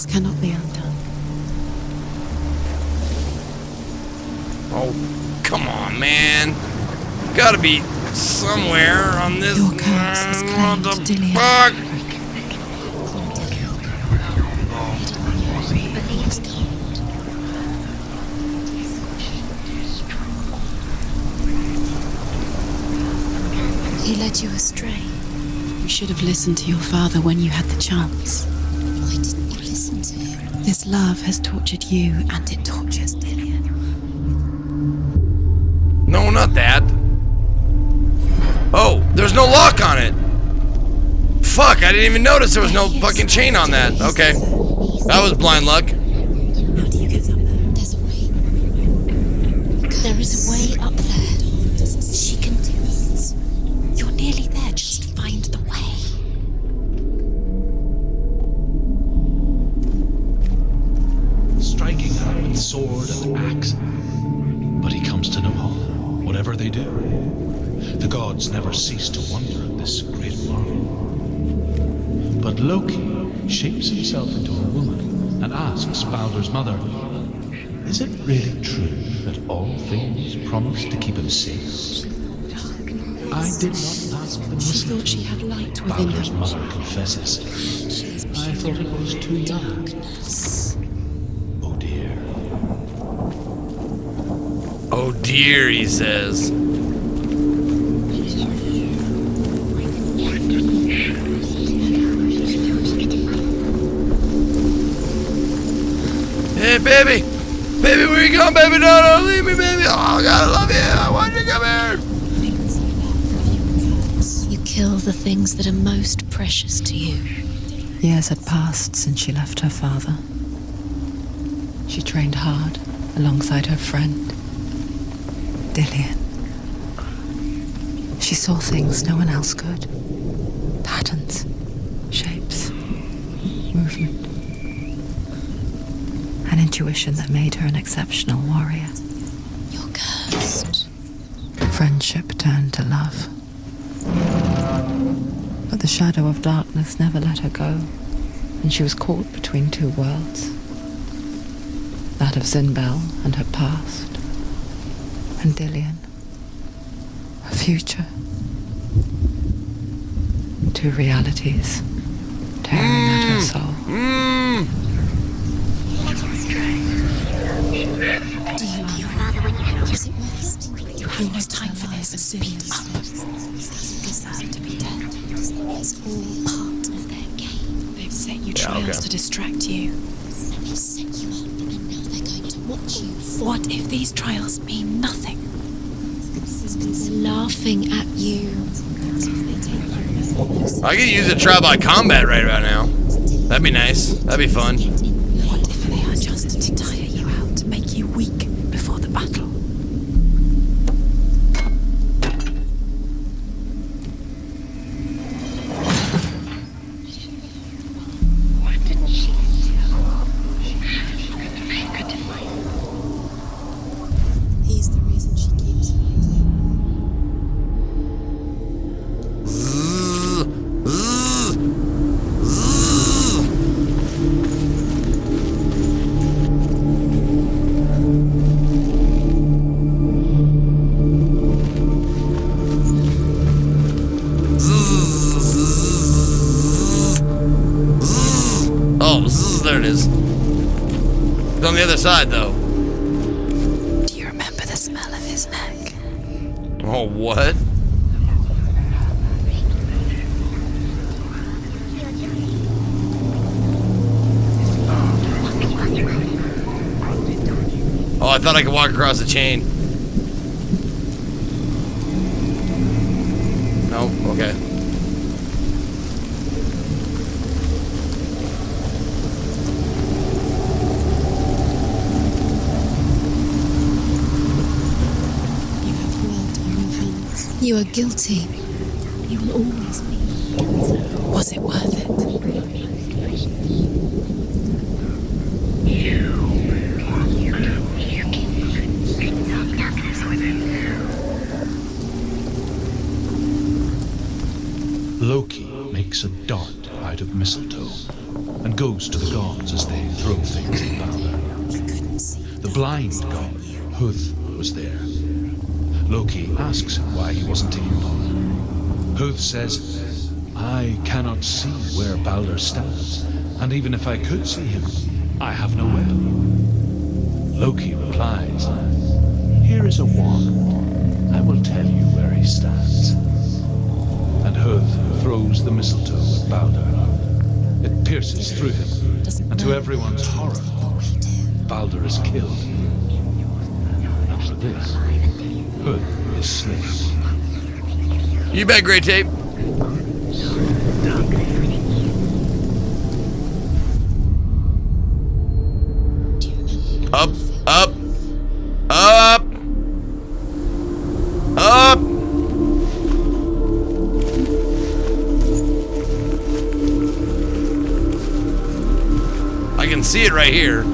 Cannot be undone. Oh, come on, man. Gotta be somewhere on this. Your curse has claimed Dillian. Fuck. He led you astray. You should have listened to your father when you had the chance. Why didn't you listen to him? This love has tortured you, and it tortures Dillian. No, not that. Oh, there's no lock on it. Fuck, I didn't even notice there was no fucking chain on that. Okay. That was blind luck. How do you get up there? There's a way. There is a way up there. She can do it. You're nearly there. Just find the way. Striking her with sword and axe. But he comes to no harm, whatever they do. The gods never cease to wonder at this great marvel. But Loki shapes himself into a woman and asks Baldur's mother, "Is it really true that all things promise to keep him safe?" I did not ask them. She thought she had light within Baldur's her. mother confesses. I thought it was too young. Oh dear. Oh dear, he says. Hey, baby! Baby, where you going, baby? No, don't leave me, baby! Oh, God, I love you! I want you to come here! You kill the things that are most precious to you. Years had passed since she left her father. She trained hard alongside her friend, Dillian. She saw things no one else could. Patterns, shapes, movement. An intuition that made her an exceptional warrior. You're cursed. Friendship turned to love. But the shadow of darkness never let her go, and she was caught between two worlds. That of Zinbel and her past, and Dillian, her future. Two realities tearing at her soul. Do you know your father when you was it worst? You have no time for this. Speak up. Doesn't deserve to be dead. It's all part of their game. They've set you trials to distract you. They've set you up, and now they're going to watch you. What if these trials mean nothing? They're laughing at you. I could use a trial by combat right about now. That'd be nice. That'd be fun. What if they are just to tire you out, to make you weak before the battle? What did she do? He's the reason she keeps fighting. Oh, there it is. It's on the other side, though. Do you remember the smell of his neck? Oh, what? Oh, I thought I could walk across the chain. No, okay. You are guilty. You will always be. Was it worth it? Loki makes a dart out of mistletoe and goes to the gods as they throw things at Balder. The blind god, Huth, was there. Loki asks him why he wasn't taking part. Huth says, I cannot see where Balder stands, and even if I could see him, I have no weapon. Loki replies, here is a wand. I will tell you where he stands. And Huth throws the mistletoe at Balder. It pierces through him, and to everyone's horror, Balder is killed. And for this, Huth is slain. You bet, Great Tape. Up, up, up, up. I can see it right here.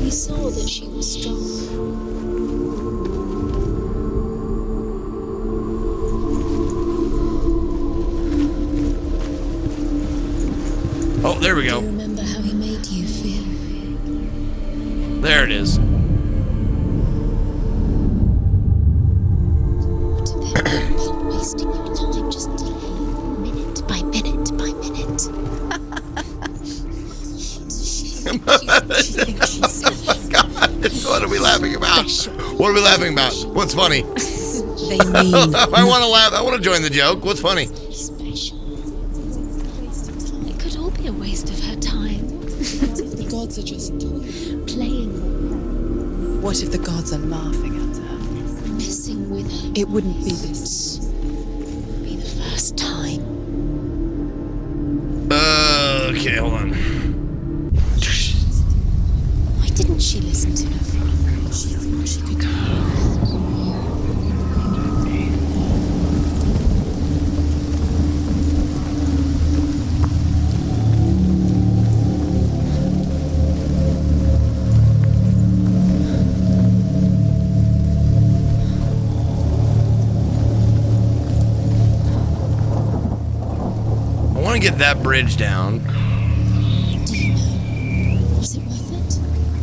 We saw that she was strong. Oh, there we go. Do you remember how he made you feel? There it is. Wasting your time just minute by minute by minute. God, what are we laughing about? What are we laughing about? What's funny? They mean. I want to laugh. I want to join the joke. What's funny? It could all be a waste of her time. What if the gods are just playing? What if the gods are laughing at her? Messing with her. It wouldn't be this. Be the first time. Okay, hold on. Why didn't she listen to her friend? She thought she could do it. I want to get that bridge down. Do you know? Was it worth it?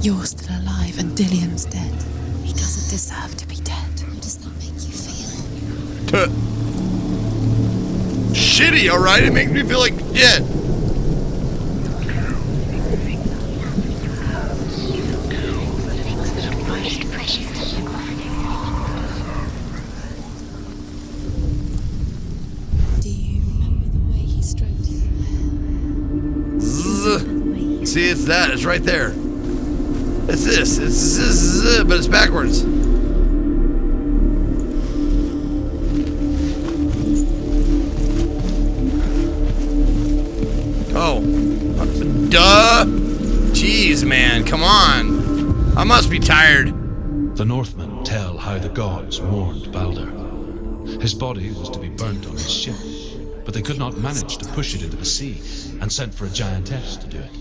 You're still alive and Dillion's dead. He doesn't deserve to be dead. How does that make you feel? Shitty, alright? It makes me feel like shit. Do you remember the way he stroked your hair? See, it's that. It's right there. It's this. It's zzz, but it's backwards. Oh. Duh. Jeez, man. Come on. I must be tired. The Northmen tell how the gods mourned Balder. His body was to be burnt on his ship, but they could not manage to push it into the sea and sent for a giantess to do it.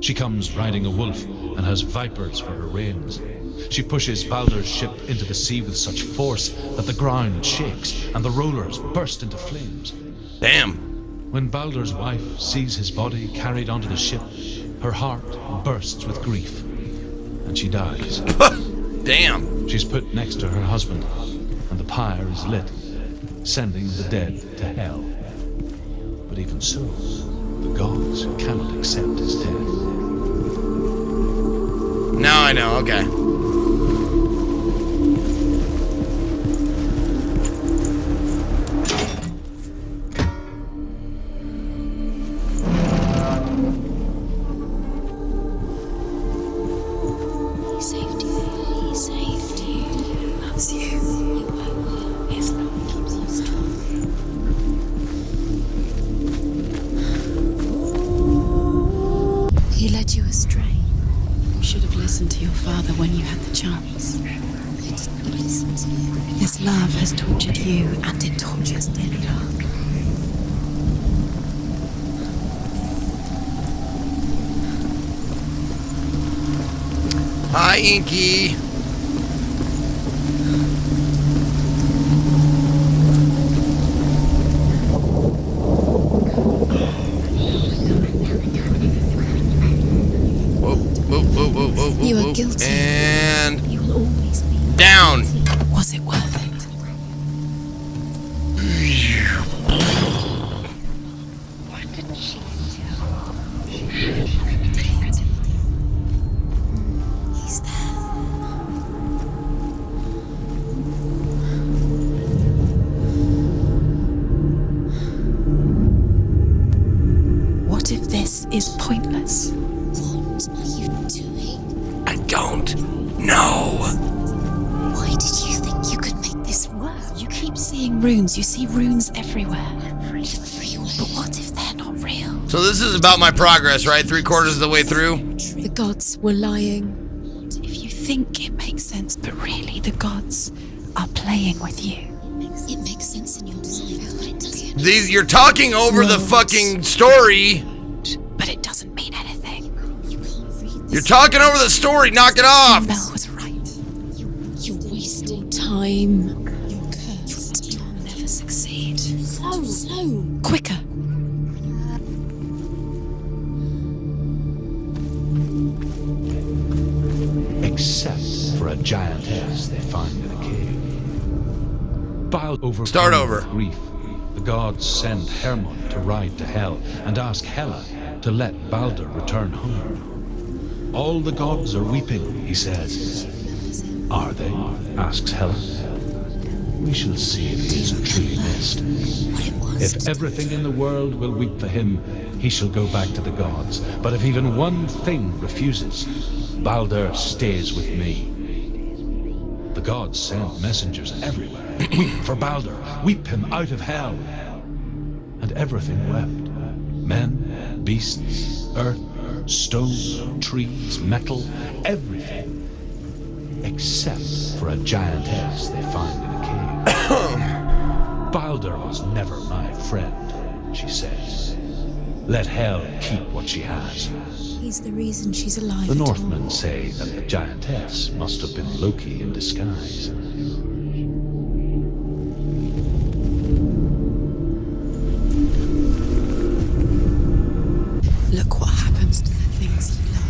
She comes riding a wolf and has vipers for her reins. She pushes Balder's ship into the sea with such force that the ground shakes and the rollers burst into flames. Damn. When Balder's wife sees his body carried onto the ship, her heart bursts with grief, and she dies. Damn. She's put next to her husband, and the pyre is lit, sending the dead to hell. But even so, the gods cannot accept his death. Now I know, okay. He saved you. He saved you. He loves you. His love keeps you strong. He led you astray. You should have listened to your father when you had the chance. I didn't listen to you. His love has tortured you, and it tortures Delia. Hi, Inky. Whoa, You are guilty. And you will always be down. Was it worth it? What did she He's there. What if this is pointless? What are you doing? I don't know. Why did you think you could make this work? You keep seeing runes. You see runes everywhere. But what if they're not real? So this is about my progress, right? 3/4 of the way through. The gods were lying. If you think it makes sense, but really the gods are playing with you. It makes sense in your mind. These, you're talking over the fucking story. But it doesn't mean anything. You're talking over the story. Knock it off. Bell was right. You're wasting time. You're cursed. You'll never succeed. So quicker. Except for a giantess they find in a cave. While overcome Start over. with grief, the gods send Hermod to ride to Hell and ask Hela to let Baldur return home. All the gods are weeping, he says. Are they? Asks Hela. We shall see if he is truly missed. If everything in the world will weep for him, he shall go back to the gods. But if even one thing refuses, Baldur stays with me. The gods send messengers everywhere. Weep for Baldur, weep him out of hell. And everything wept. Men, beasts, earth, stone, trees, metal, everything. Except for a giantess they find in a cave. Baldur was never my friend, she says. Let Hel keep what she has. He's the reason she's alive. The Northmen say that the giantess must have been Loki in disguise. Look what happens to the things you love.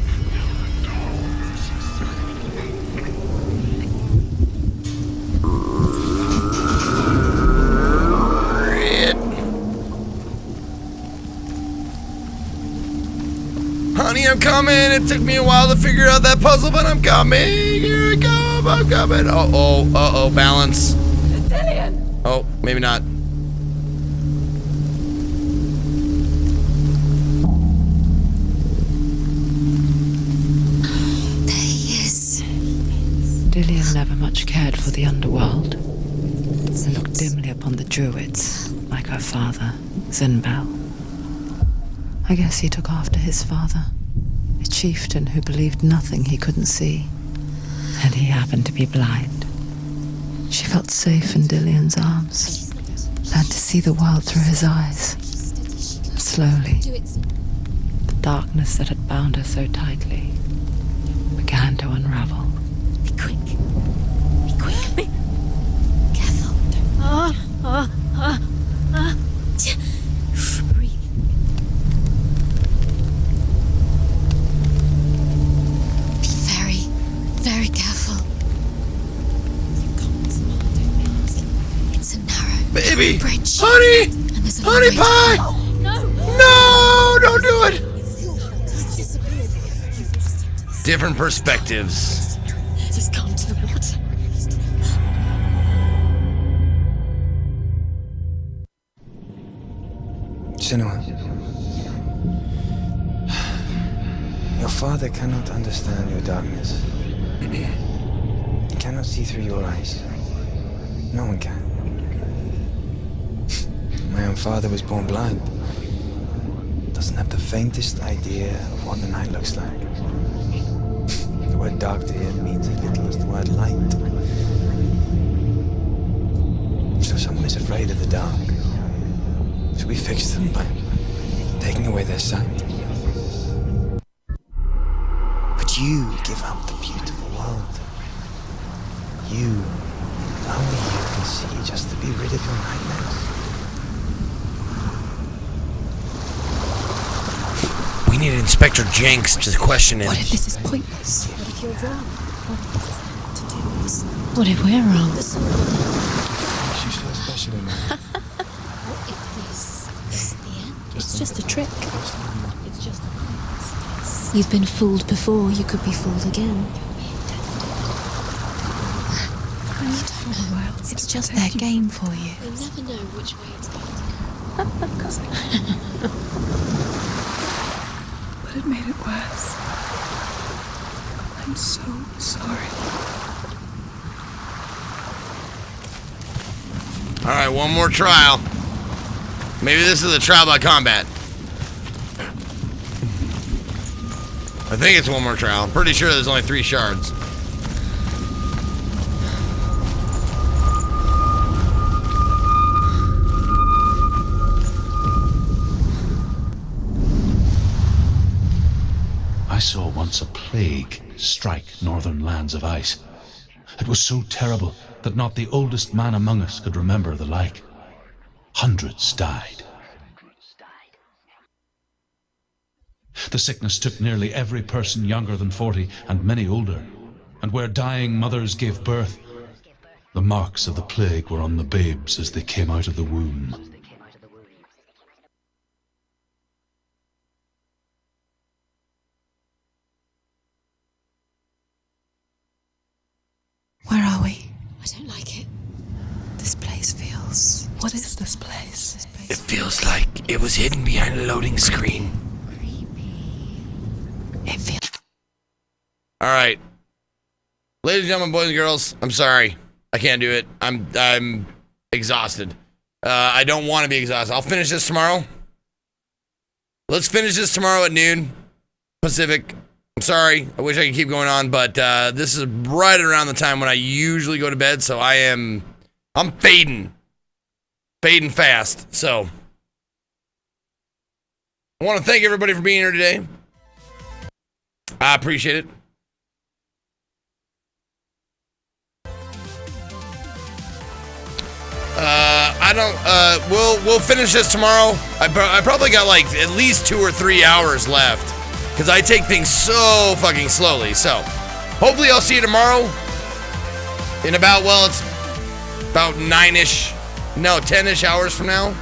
Honey, I'm coming. It took me a while to figure out that puzzle, but I'm coming. Here I come. I'm coming. Uh-oh, balance. Dillian! Oh, maybe not. There he is. Dillian never much cared for the underworld. He looked dimly upon the druids, like her father, Zinbel. I guess he took after his father, a chieftain who believed nothing he couldn't see. And he happened to be blind. She felt safe in Dillian's arms, learned to see the world through his eyes. And slowly, the darkness that had bound her so tightly began to unravel. Be quick. Be quick. Be careful. Breathe. Be very, very careful. It's a narrow Baby! bridge. Honey! And there's a Honey long way pie! to go. No! Don't do it! Different perspectives. Just come to the water. Senua, your father cannot understand your darkness. He cannot see through your eyes. No one can. My own father was born blind. Doesn't have the faintest idea of what the night looks like. The word dark to him means as little as the word light. So someone is afraid of the dark. So we fix them by taking away their sight. But you give up the beautiful world. You, only you can see just to be rid of your nightmares. We need Inspector Jenks to question him. What if this is pointless? What if you're wrong? What if we're wrong? She's so special in that. What if this is the end? It's just a trick. It's just a... You've been fooled before, you could be fooled again. It's just their game for you. They never know which way it's going to go. But it made it worse. I'm so sorry. Alright, one more trial. Maybe this is a trial by combat. I think it's one more trial. I'm pretty sure there's only 3 shards. I saw once a plague strike northern lands of ice. It was so terrible that not the oldest man among us could remember the like. Hundreds died. The sickness took nearly every person younger than 40 and many older. And where dying mothers gave birth, the marks of the plague were on the babes as they came out of the womb. Where are we? I don't like it. This place feels... What is this place? It feels like it was hidden behind a loading screen. It feels... Alright. Ladies and gentlemen, boys and girls, I'm sorry. I can't do it. I'm exhausted. I don't want to be exhausted. I'll finish this tomorrow. Let's finish this tomorrow at noon Pacific. I'm sorry. I wish I could keep going on, but this is right around the time when I usually go to bed, so I'm fading. Fading fast. So I want to thank everybody for being here today. I appreciate it. We'll finish this tomorrow. I probably got like at least 2 or 3 hours left because I take things so fucking slowly. So hopefully I'll see you tomorrow in about, well, it's about 9-ish, no, 10-ish hours from now.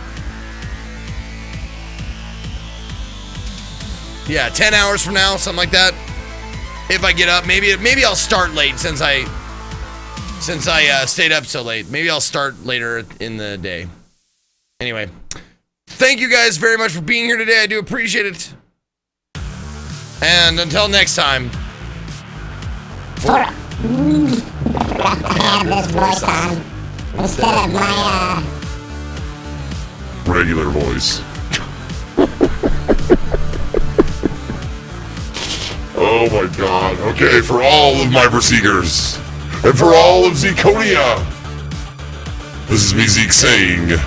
Yeah, 10 hours from now, something like that. If I get up, maybe I'll start late since I stayed up so late. Maybe I'll start later in the day. Anyway, thank you guys very much for being here today. I do appreciate it. And until next time. I have this voice on instead of my regular voice. Oh my god. Okay, for all of my Berserkers, and for all of Zekonia, this is me, Zeke, saying...